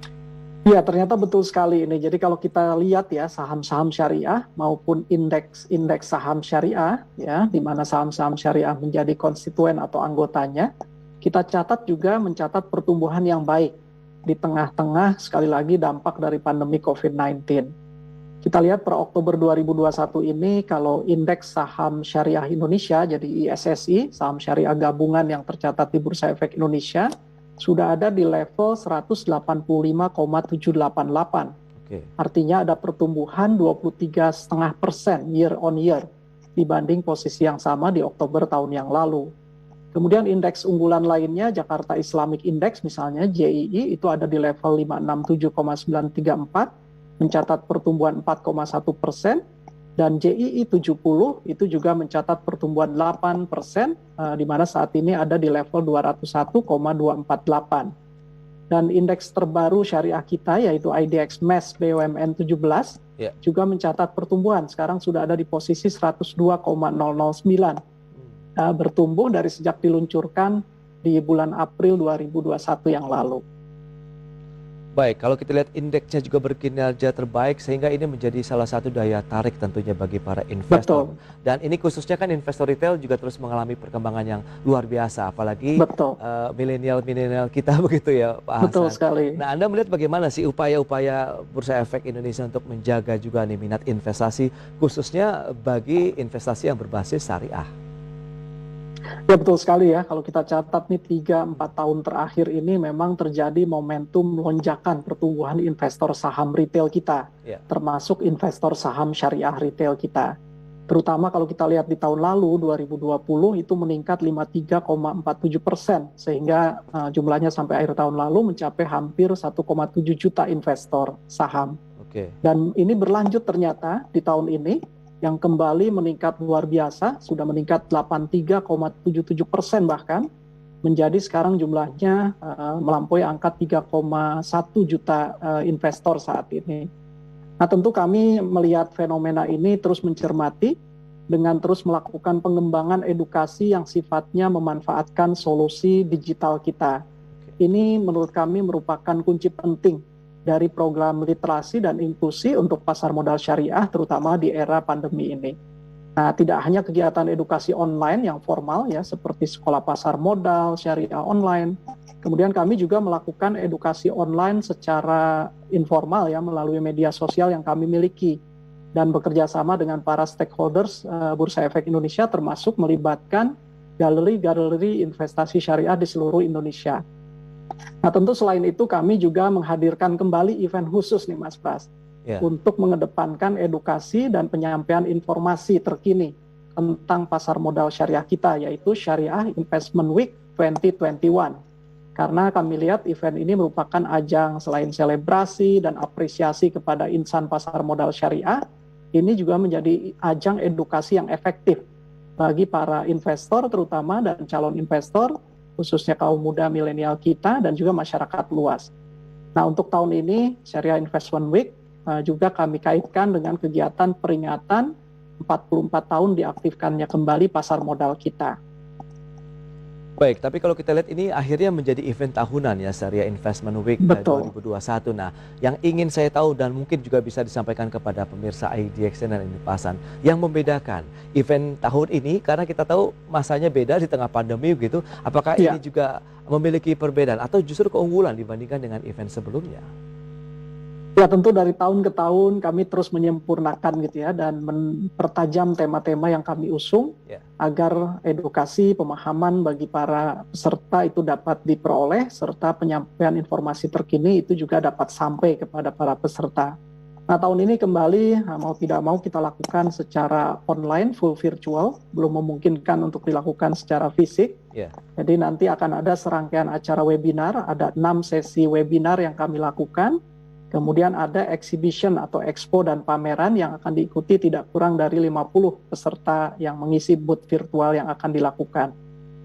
Ya, ternyata betul sekali ini. Jadi kalau kita lihat ya, saham-saham syariah maupun indeks saham syariah ya, di mana saham-saham syariah menjadi konstituen atau anggotanya, kita catat juga mencatat pertumbuhan yang baik di tengah-tengah sekali lagi dampak dari pandemi COVID-19. Kita lihat per Oktober 2021 ini kalau indeks saham syariah Indonesia, jadi ISSI, saham syariah gabungan yang tercatat di Bursa Efek Indonesia, sudah ada di level 185,788. Artinya ada pertumbuhan 23,5% year on year dibanding posisi yang sama di Oktober tahun yang lalu. Kemudian indeks unggulan lainnya, Jakarta Islamic Index misalnya, JII, itu ada di level 567,934, mencatat pertumbuhan 4,1%, dan JII 70 itu juga mencatat pertumbuhan 8%, di mana saat ini ada di level 201,248. Dan indeks terbaru syariah kita, yaitu IDX MES BUMN 17, juga mencatat pertumbuhan, sekarang sudah ada di posisi 102,009. Bertumbuh dari sejak diluncurkan di bulan April 2021 yang lalu. Baik, kalau kita lihat indeksnya juga berkinerja terbaik sehingga ini menjadi salah satu daya tarik tentunya bagi para investor. Betul. Dan ini khususnya kan investor retail juga terus mengalami perkembangan yang luar biasa, apalagi milenial kita begitu ya Pak Hasan. Betul sekali. Nah, Anda melihat bagaimana sih upaya-upaya Bursa Efek Indonesia untuk menjaga juga nih minat investasi khususnya bagi investasi yang berbasis syariah? Ya, betul sekali ya, kalau kita catat nih 3-4 tahun terakhir ini memang terjadi momentum lonjakan pertumbuhan investor saham retail kita, termasuk investor saham syariah retail kita. Terutama kalau kita lihat di tahun lalu 2020 itu meningkat 53,47%, sehingga jumlahnya sampai akhir tahun lalu mencapai hampir 1,7 juta investor saham. Dan ini berlanjut ternyata di tahun ini, yang kembali meningkat luar biasa, sudah meningkat 83,77% bahkan, menjadi sekarang jumlahnya melampaui angka 3,1 juta investor saat ini. Nah, tentu kami melihat fenomena ini terus mencermati dengan terus melakukan pengembangan edukasi yang sifatnya memanfaatkan solusi digital kita. Ini menurut kami merupakan kunci penting dari program literasi dan inklusi untuk pasar modal syariah, terutama di era pandemi ini. Nah, tidak hanya kegiatan edukasi online yang formal ya, seperti sekolah pasar modal, syariah online. Kemudian kami juga melakukan edukasi online secara informal ya, melalui media sosial yang kami miliki. Dan bekerja sama dengan para stakeholders Bursa Efek Indonesia, termasuk melibatkan galeri-galeri investasi syariah di seluruh Indonesia. Nah, tentu selain itu kami juga menghadirkan kembali event khusus nih Mas Pras, untuk mengedepankan edukasi dan penyampaian informasi terkini tentang pasar modal syariah kita, yaitu Syariah Investment Week 2021. Karena kami lihat event ini merupakan ajang selain selebrasi dan apresiasi kepada insan pasar modal syariah, ini juga menjadi ajang edukasi yang efektif bagi para investor terutama dan calon investor, khususnya kaum muda milenial kita dan juga masyarakat luas. Nah, untuk tahun ini Syariah Investment Week juga kami kaitkan dengan kegiatan peringatan 44 tahun diaktifkannya kembali pasar modal kita. Baik, tapi kalau kita lihat ini akhirnya menjadi event tahunan ya, Syariah Investment Week 2021. Nah, yang ingin saya tahu dan mungkin juga bisa disampaikan kepada pemirsa IDX dan Indpasan, yang membedakan event tahun ini, karena kita tahu masanya beda di tengah pandemi begitu, apakah ini juga memiliki perbedaan atau justru keunggulan dibandingkan dengan event sebelumnya? Ya, tentu dari tahun ke tahun kami terus menyempurnakan gitu ya, dan mempertajam tema-tema yang kami usung agar edukasi, pemahaman bagi para peserta itu dapat diperoleh, serta penyampaian informasi terkini itu juga dapat sampai kepada para peserta. Nah, tahun ini kembali mau tidak mau kita lakukan secara online, full virtual, belum memungkinkan untuk dilakukan secara fisik. Jadi nanti akan ada serangkaian acara webinar, ada 6 sesi webinar yang kami lakukan. Kemudian ada exhibition atau expo dan pameran yang akan diikuti tidak kurang dari 50 peserta yang mengisi booth virtual yang akan dilakukan.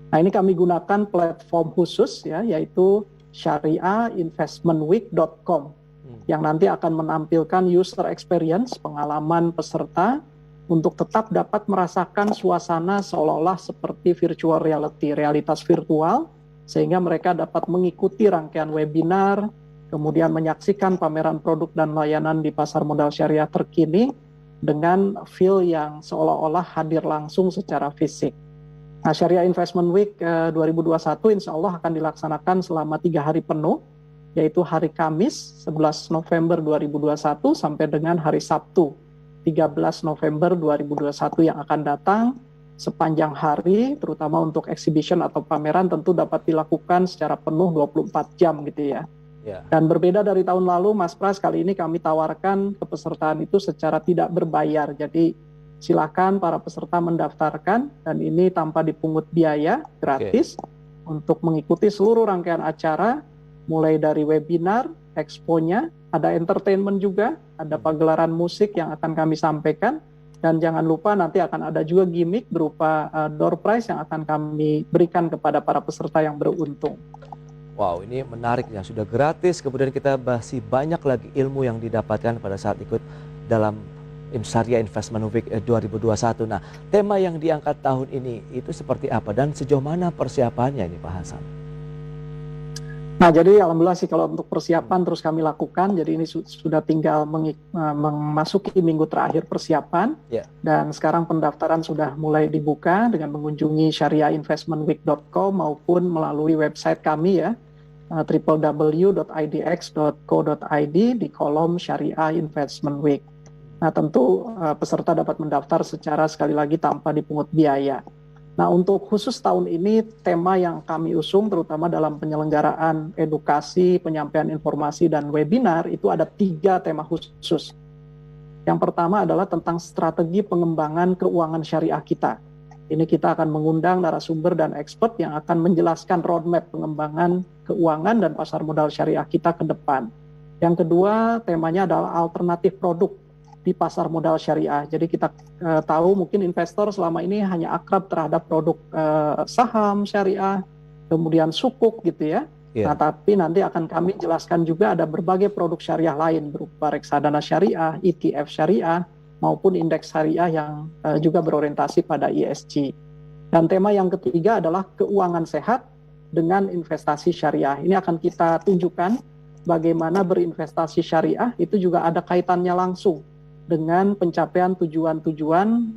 Nah, ini kami gunakan platform khusus ya, yaitu syariahinvestmentweek.com yang nanti akan menampilkan user experience, pengalaman peserta untuk tetap dapat merasakan suasana seolah-olah seperti virtual reality, realitas virtual, sehingga mereka dapat mengikuti rangkaian webinar, kemudian menyaksikan pameran produk dan layanan di pasar modal syariah terkini dengan feel yang seolah-olah hadir langsung secara fisik. Nah, Syariah Investment Week 2021 insya Allah akan dilaksanakan selama 3 hari penuh, yaitu hari Kamis 11 November 2021 sampai dengan hari Sabtu 13 November 2021 yang akan datang. Sepanjang hari, terutama untuk exhibition atau pameran tentu dapat dilakukan secara penuh 24 jam gitu ya. Dan berbeda dari tahun lalu, Mas Pras, kali ini kami tawarkan kepesertaan itu secara tidak berbayar. Jadi silakan para peserta mendaftarkan dan ini tanpa dipungut biaya, gratis untuk mengikuti seluruh rangkaian acara, mulai dari webinar, expo-nya, ada entertainment juga, ada pagelaran musik yang akan kami sampaikan, dan jangan lupa nanti akan ada juga gimmick berupa door prize yang akan kami berikan kepada para peserta yang beruntung. Wow, ini menarik ya, sudah gratis, kemudian kita masih banyak lagi ilmu yang didapatkan pada saat ikut dalam Syariah Investment Week 2021. Nah, tema yang diangkat tahun ini itu seperti apa dan sejauh mana persiapannya ini Pak Hasan? Nah, jadi alhamdulillah sih kalau untuk persiapan terus kami lakukan, jadi ini sudah tinggal memasuki minggu terakhir persiapan, dan sekarang pendaftaran sudah mulai dibuka dengan mengunjungi syariahinvestmentweek.com maupun melalui website kami ya, www.idx.co.id di kolom Syariah Investment Week. Nah, tentu peserta dapat mendaftar secara sekali lagi tanpa dipungut biaya. Nah, untuk khusus tahun ini tema yang kami usung terutama dalam penyelenggaraan edukasi, penyampaian informasi dan webinar itu ada 3 tema khusus. Yang pertama adalah tentang strategi pengembangan keuangan syariah kita. Ini kita akan mengundang narasumber dan expert yang akan menjelaskan roadmap pengembangan keuangan dan pasar modal syariah kita ke depan. Yang kedua, temanya adalah alternatif produk di pasar modal syariah. Jadi kita tahu mungkin investor selama ini hanya akrab terhadap produk saham syariah, kemudian sukuk gitu ya. Nah, tapi nanti akan kami jelaskan juga ada berbagai produk syariah lain berupa reksadana syariah, ETF syariah, maupun indeks syariah yang juga berorientasi pada ESG. Dan tema yang ketiga adalah keuangan sehat dengan investasi syariah. Ini akan kita tunjukkan bagaimana berinvestasi syariah itu juga ada kaitannya langsung dengan pencapaian tujuan-tujuan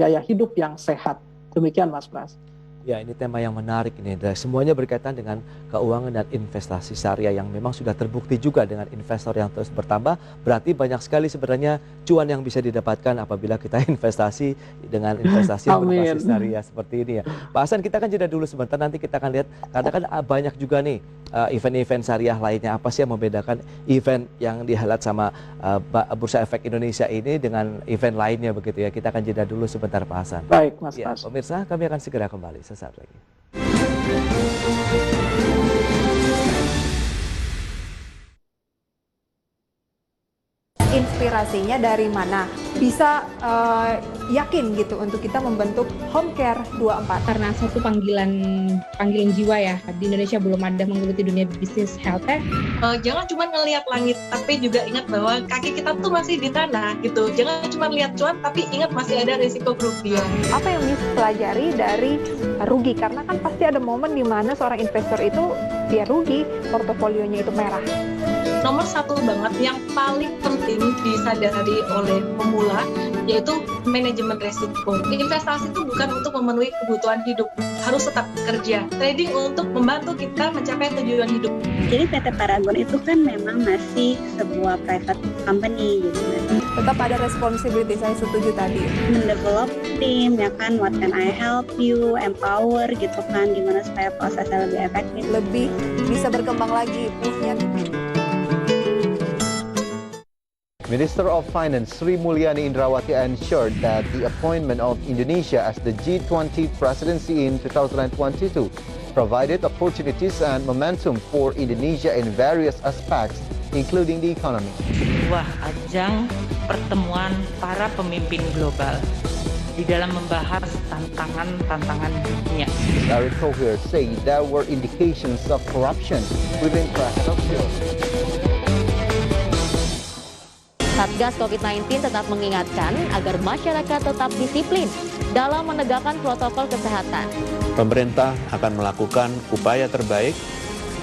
gaya hidup yang sehat. Demikian Mas Pras. Ya, ini tema yang menarik ini. Semuanya berkaitan dengan keuangan dan investasi syariah yang memang sudah terbukti juga dengan investor yang terus bertambah. Berarti banyak sekali sebenarnya cuan yang bisa didapatkan apabila kita investasi dengan investasi yang berbasis syariah seperti ini ya. Pak Hasan, kita akan jeda dulu sebentar, nanti kita akan lihat karena kan banyak juga nih event-event syariah lainnya. Apa sih yang membedakan event yang dihelat sama Bursa Efek Indonesia ini dengan event lainnya begitu ya. Kita akan jeda dulu sebentar Pak Hasan. Baik Mas Ya, Pras. pemirsa, kami akan segera kembali sesaat lagi. Inspirasinya dari mana? Bisa yakin gitu untuk kita membentuk home care 24. Karena satu panggilan jiwa ya, di Indonesia belum ada menggeluti dunia bisnis health tech. Jangan cuma ngelihat langit, tapi juga ingat bahwa kaki kita tuh masih di tanah gitu. Jangan cuma lihat cuan, tapi ingat masih ada risiko kerugian. Apa yang bisa pelajari dari rugi? Karena kan pasti ada momen di mana seorang investor itu dia rugi, portofolionya itu merah. Nomor satu banget yang paling penting disadari oleh pemula yaitu manajemen resiko. Investasi itu bukan untuk memenuhi kebutuhan hidup, harus tetap kerja. Trading untuk membantu kita mencapai tujuan hidup. Jadi PT Paragon itu kan memang masih sebuah private company gitu. Tetap ada responsibility, saya setuju tadi. Mendevelop tim ya kan, what can I help you, empower gitu kan, gimana supaya prosesnya lebih efektif, lebih bisa berkembang lagi, punya. Minister of Finance Sri Mulyani Indrawati ensured that the appointment of Indonesia as the G20 presidency in 2022 provided opportunities and momentum for Indonesia in various aspects, including the economy. Sebuah ajang pertemuan para pemimpin global di dalam membahas tantangan-tantangan dunia. Erick Thohir said there were indications of corruption within private sector. Satgas COVID-19 tetap mengingatkan agar masyarakat tetap disiplin dalam menegakkan protokol kesehatan. Pemerintah akan melakukan upaya terbaik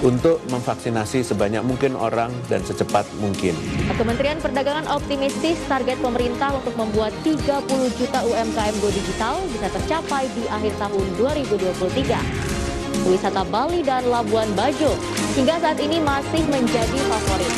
untuk memvaksinasi sebanyak mungkin orang dan secepat mungkin. Kementerian Perdagangan optimistis target pemerintah untuk membuat 30 juta UMKM go digital bisa tercapai di akhir tahun 2023. Wisata Bali dan Labuan Bajo hingga saat ini masih menjadi favorit.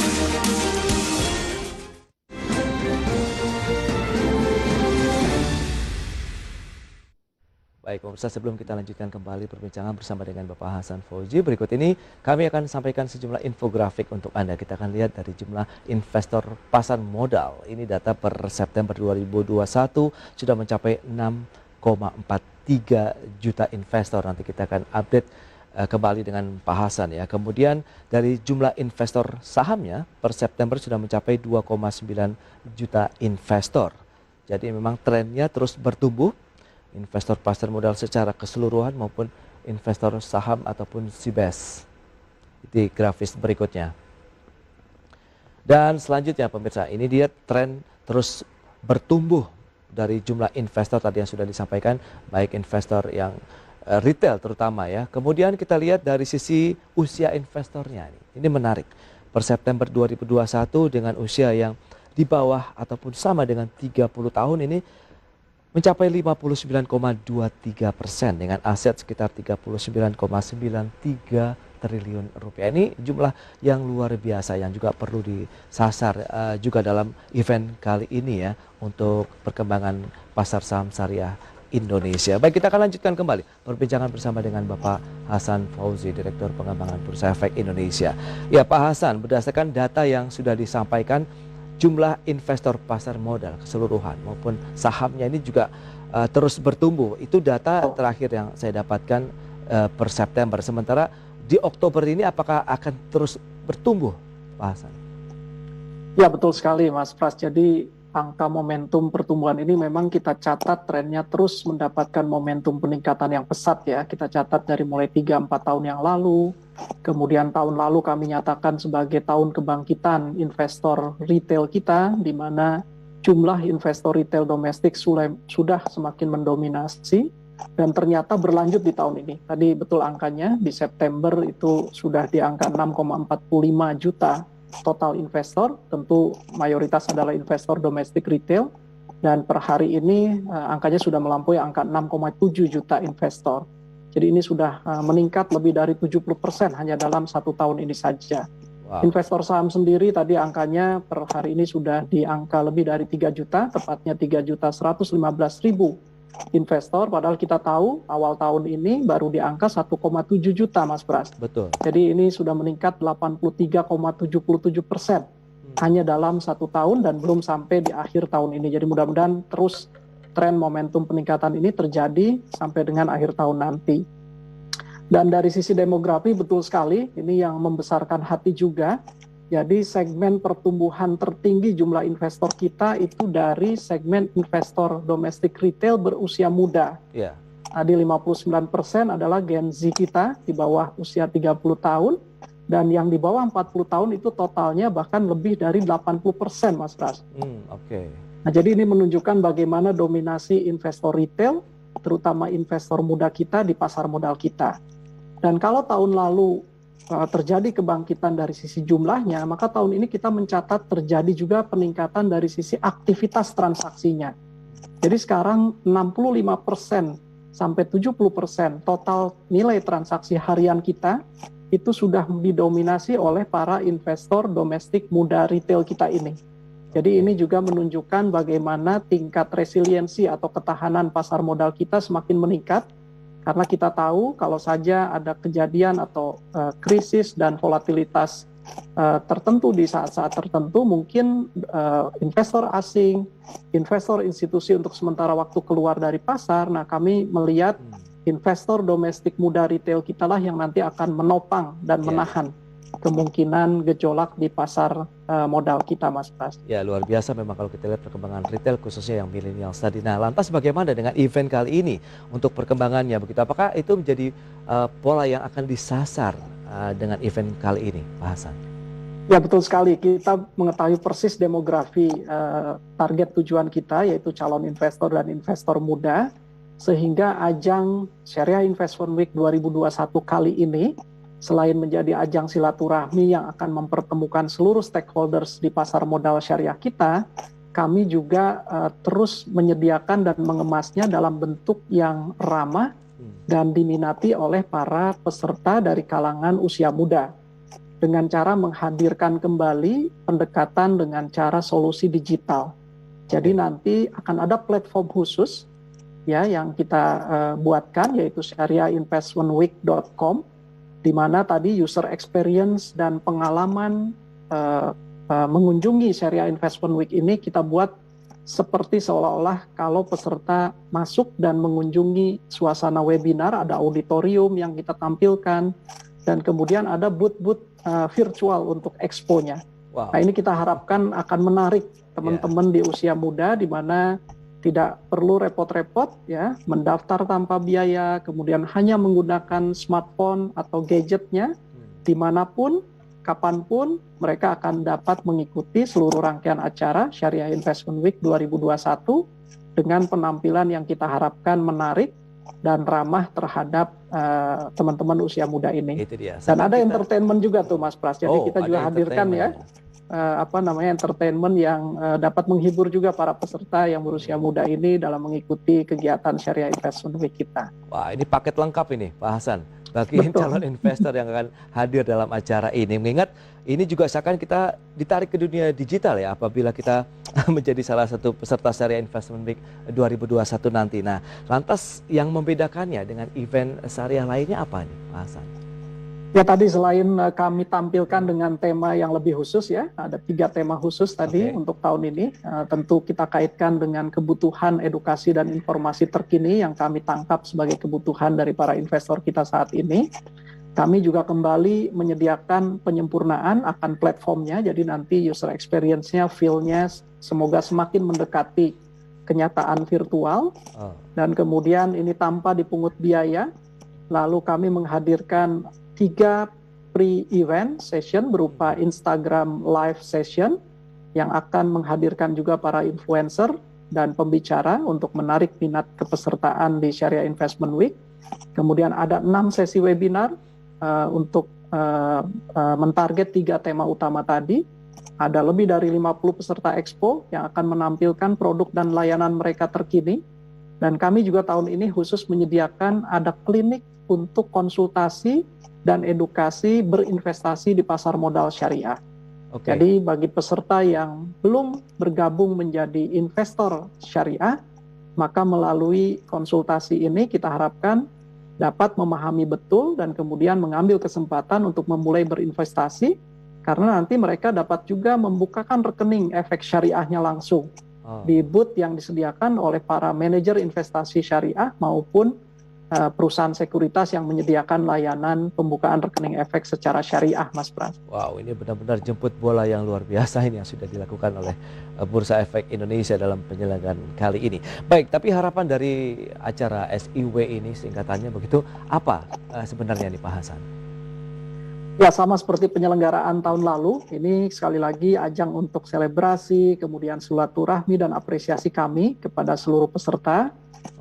Baik, pemirsa, sebelum kita lanjutkan kembali perbincangan bersama dengan Bapak Hasan Fauzi, berikut ini kami akan sampaikan sejumlah infografik untuk Anda. Kita akan lihat dari jumlah investor pasar modal. Ini data per September 2021 sudah mencapai 6,43 juta investor. Nanti kita akan update kembali dengan Pak Hasan ya. Kemudian dari jumlah investor sahamnya per September sudah mencapai 2,9 juta investor. Jadi memang trennya terus bertumbuh. Investor pasar modal secara keseluruhan maupun investor saham ataupun CBES. Di grafis berikutnya. Dan selanjutnya pemirsa, ini dia tren terus bertumbuh dari jumlah investor tadi yang sudah disampaikan, baik investor yang retail terutama ya. Kemudian kita lihat dari sisi usia investornya. Ini menarik. Per September 2021 dengan usia yang di bawah ataupun sama dengan 30 tahun ini mencapai 59,23% dengan aset sekitar 39,93 triliun rupiah. Ini jumlah yang luar biasa yang juga perlu disasar juga dalam event kali ini ya untuk perkembangan pasar saham syariah Indonesia. Baik, kita akan lanjutkan kembali perbincangan bersama dengan Bapak Hasan Fauzi, Direktur Pengembangan Bursa Efek Indonesia. Ya Pak Hasan, berdasarkan data yang sudah disampaikan, jumlah investor pasar modal keseluruhan maupun sahamnya ini juga terus bertumbuh. Itu data terakhir yang saya dapatkan per September. Sementara di Oktober ini apakah akan terus bertumbuh, Pak Hasan? Ya betul sekali Mas Pras. Jadi angka momentum pertumbuhan ini memang kita catat trennya terus mendapatkan momentum peningkatan yang pesat ya. Kita catat dari mulai 3-4 tahun yang lalu Kemudian tahun lalu kami nyatakan sebagai tahun kebangkitan investor retail kita, di mana jumlah investor retail domestik sudah semakin mendominasi, dan ternyata berlanjut di tahun ini. Tadi betul angkanya, di September itu sudah di angka 6,45 juta total investor, tentu mayoritas adalah investor domestik retail, dan per hari ini angkanya sudah melampaui angka 6,7 juta investor. Jadi ini sudah meningkat lebih dari 70% hanya dalam 1 tahun ini saja. Wow. Investor saham sendiri tadi angkanya per hari ini sudah di angka lebih dari 3 juta, tepatnya 3.115.000 investor, padahal kita tahu awal tahun ini baru di angka 1,7 juta, Mas Pras. Betul. Jadi ini sudah meningkat 83,77% hanya dalam 1 tahun dan belum sampai di akhir tahun ini. Jadi mudah-mudahan terus tren momentum peningkatan ini terjadi sampai dengan akhir tahun nanti. Dan dari sisi demografi betul sekali, ini yang membesarkan hati juga. Jadi segmen pertumbuhan tertinggi jumlah investor kita itu dari segmen investor domestik retail berusia muda. Yeah. Tadi 59% adalah Gen Z kita di bawah usia 30 tahun. Dan yang di bawah 40 tahun itu totalnya bahkan lebih dari 80%, Mas Pras. Oke. Nah, jadi ini menunjukkan bagaimana dominasi investor retail, terutama investor muda kita di pasar modal kita. Dan kalau tahun lalu terjadi kebangkitan dari sisi jumlahnya, maka tahun ini kita mencatat terjadi juga peningkatan dari sisi aktivitas transaksinya. Jadi sekarang 65% sampai 70% total nilai transaksi harian kita itu sudah didominasi oleh para investor domestik muda retail kita ini. Jadi ini juga menunjukkan bagaimana tingkat resiliensi atau ketahanan pasar modal kita semakin meningkat, karena kita tahu kalau saja ada kejadian atau krisis dan volatilitas tertentu di saat-saat tertentu, mungkin investor asing, investor institusi untuk sementara waktu keluar dari pasar. Nah, kami melihat investor domestik muda retail kita lah yang nanti akan menopang dan menahan kemungkinan gejolak di pasar modal kita, Mas Pras. Ya, luar biasa memang kalau kita lihat perkembangan retail khususnya yang milenial tadi. Nah, lantas bagaimana dengan event kali ini untuk perkembangannya begitu? Apakah itu menjadi pola yang akan disasar dengan event kali ini, Pak Hasan? Ya, betul sekali. Kita mengetahui persis demografi target tujuan kita, yaitu calon investor dan investor muda. Sehingga ajang Syariah Investment Week 2021 kali ini, selain menjadi ajang silaturahmi yang akan mempertemukan seluruh stakeholders di pasar modal syariah kita, kami juga terus menyediakan dan mengemasnya dalam bentuk yang ramah dan diminati oleh para peserta dari kalangan usia muda, dengan cara menghadirkan kembali pendekatan dengan cara solusi digital. Jadi nanti akan ada platform khusus ya yang kita buatkan, yaitu syariahinvestmentweek.com, di mana tadi user experience dan pengalaman mengunjungi Syariah Investment Week ini kita buat seperti seolah-olah kalau peserta masuk dan mengunjungi suasana webinar, ada auditorium yang kita tampilkan, dan kemudian ada booth-booth virtual untuk expo-nya. Wow. Nah, ini kita harapkan akan menarik teman-teman di usia muda, di mana tidak perlu repot-repot ya mendaftar tanpa biaya, kemudian hanya menggunakan smartphone atau gadgetnya, dimanapun, kapanpun mereka akan dapat mengikuti seluruh rangkaian acara Syariah Investment Week 2021 dengan penampilan yang kita harapkan menarik dan ramah terhadap teman-teman usia muda ini. Itu dia. Dan ada entertainment juga tuh, Mas Pras. Jadi kita juga hadirkan ya entertainment yang dapat menghibur juga para peserta yang berusia muda ini dalam mengikuti kegiatan Syariah Investment Week kita. Wah, ini paket lengkap ini, Pak Hasan, bagi calon investor yang akan hadir dalam acara ini. Mengingat ini juga seakan kita ditarik ke dunia digital ya apabila kita menjadi salah satu peserta Syariah Investment Week 2021 nanti. Nah, lantas yang membedakannya dengan event syariah lainnya apa nih, Pak Hasan? Ya, tadi selain kami tampilkan dengan tema yang lebih khusus ya, ada 3 tema khusus tadi untuk tahun ini. Tentu kita kaitkan dengan kebutuhan edukasi dan informasi terkini yang kami tangkap sebagai kebutuhan dari para investor kita saat ini. Kami juga kembali menyediakan penyempurnaan akan platformnya, jadi nanti user experience-nya, feel-nya semoga semakin mendekati kenyataan virtual. Dan kemudian ini tanpa dipungut biaya. Lalu kami menghadirkan 3 free event session berupa Instagram live session yang akan menghadirkan juga para influencer dan pembicara untuk menarik minat kepesertaan di Syariah Investment Week. Kemudian ada 6 sesi webinar untuk mentarget 3 tema utama tadi. Ada lebih dari 50 peserta expo yang akan menampilkan produk dan layanan mereka terkini. Dan kami juga tahun ini khusus menyediakan ada klinik untuk konsultasi dan edukasi berinvestasi di pasar modal syariah. Jadi bagi peserta yang belum bergabung menjadi investor syariah, maka melalui konsultasi ini kita harapkan dapat memahami betul dan kemudian mengambil kesempatan untuk memulai berinvestasi, karena nanti mereka dapat juga membukakan rekening efek syariahnya langsung di booth yang disediakan oleh para manajer investasi syariah maupun perusahaan sekuritas yang menyediakan layanan pembukaan rekening efek secara syariah, Mas Pras. Wow, ini benar-benar jemput bola yang luar biasa ini yang sudah dilakukan oleh Bursa Efek Indonesia dalam penyelenggaraan kali ini. Baik, tapi harapan dari acara SIW ini singkatannya begitu, apa sebenarnya nih Pak Hasan? Ya, sama seperti penyelenggaraan tahun lalu, ini sekali lagi ajang untuk selebrasi, kemudian silaturahmi dan apresiasi kami kepada seluruh peserta.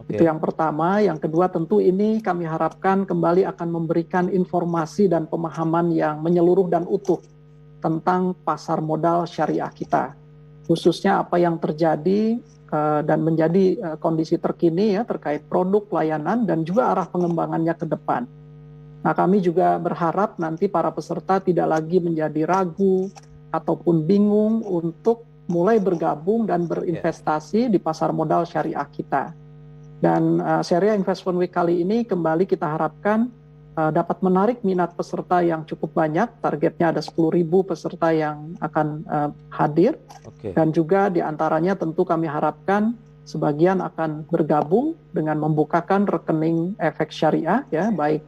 Itu yang pertama. Yang kedua, tentu ini kami harapkan kembali akan memberikan informasi dan pemahaman yang menyeluruh dan utuh tentang pasar modal syariah kita. Khususnya apa yang terjadi dan menjadi kondisi terkini ya terkait produk, layanan, dan juga arah pengembangannya ke depan. Nah, kami juga berharap nanti para peserta tidak lagi menjadi ragu ataupun bingung untuk mulai bergabung dan berinvestasi di pasar modal syariah kita. Dan Syariah Investment Week kali ini kembali kita harapkan dapat menarik minat peserta yang cukup banyak. Targetnya ada 10.000 peserta yang akan hadir. Dan juga diantaranya tentu kami harapkan sebagian akan bergabung dengan membukakan rekening efek syariah, ya, baik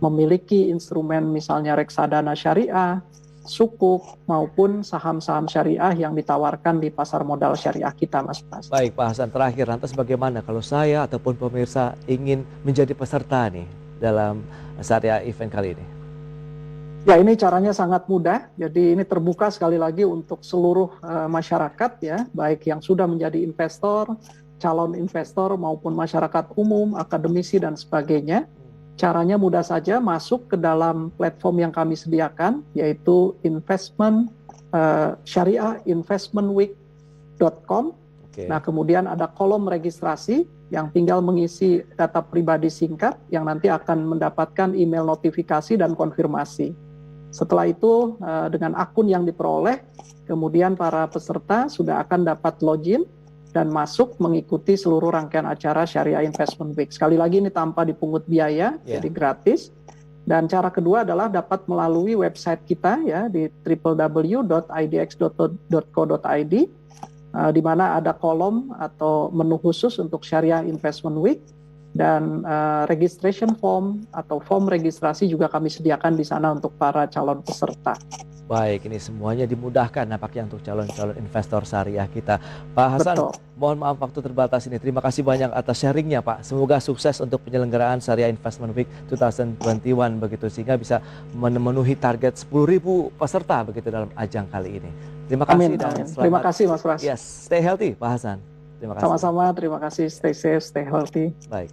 memiliki instrumen misalnya reksadana syariah, sukuk, maupun saham-saham syariah yang ditawarkan di pasar modal syariah kita, Mas Pras. Baik, Pak Hasan, terakhir, lantas bagaimana kalau saya ataupun pemirsa ingin menjadi peserta nih dalam syariah event kali ini? Ya, ini caranya sangat mudah. Jadi ini terbuka sekali lagi untuk seluruh masyarakat ya, baik yang sudah menjadi investor, calon investor maupun masyarakat umum, akademisi dan sebagainya. Caranya mudah saja, masuk ke dalam platform yang kami sediakan, yaitu syariahinvestmentweek.com. Nah, kemudian ada kolom registrasi yang tinggal mengisi data pribadi singkat yang nanti akan mendapatkan email notifikasi dan konfirmasi. Setelah itu, dengan akun yang diperoleh, kemudian para peserta sudah akan dapat login dan masuk mengikuti seluruh rangkaian acara Syariah Investment Week. Sekali lagi ini tanpa dipungut biaya, jadi gratis. Dan cara kedua adalah dapat melalui website kita ya di www.idx.co.id, di mana ada kolom atau menu khusus untuk Syariah Investment Week, dan registration form atau form registrasi juga kami sediakan di sana untuk para calon peserta. Baik, ini semuanya dimudahkan nampaknya untuk calon-calon investor syariah kita. Pak Hasan, mohon maaf waktu terbatas ini. Terima kasih banyak atas sharingnya, Pak. Semoga sukses untuk penyelenggaraan Syariah Investment Week 2021 begitu, sehingga bisa memenuhi target 10.000 peserta begitu dalam ajang kali ini. Terima kasih dan selamat. Terima kasih, Mas Pras. Yes, stay healthy, Pak Hasan. Terima kasih. Sama-sama, terima kasih. Stay safe, stay healthy. Baik.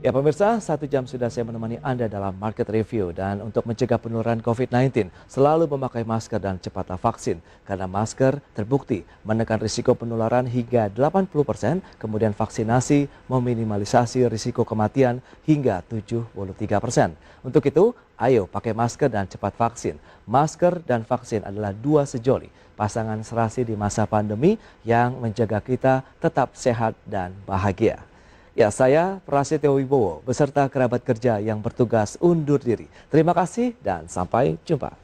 Ya pemirsa, 1 jam sudah saya menemani Anda dalam Market Review, dan untuk mencegah penularan COVID-19 selalu memakai masker dan cepatlah vaksin, karena masker terbukti menekan risiko penularan hingga 80%, kemudian vaksinasi meminimalisasi risiko kematian hingga 73%. Untuk itu, ayo pakai masker dan cepat vaksin. Masker dan vaksin adalah dua sejoli pasangan serasi di masa pandemi yang menjaga kita tetap sehat dan bahagia. Ya, saya Prasetyo Wibowo beserta kerabat kerja yang bertugas undur diri. Terima kasih dan sampai jumpa.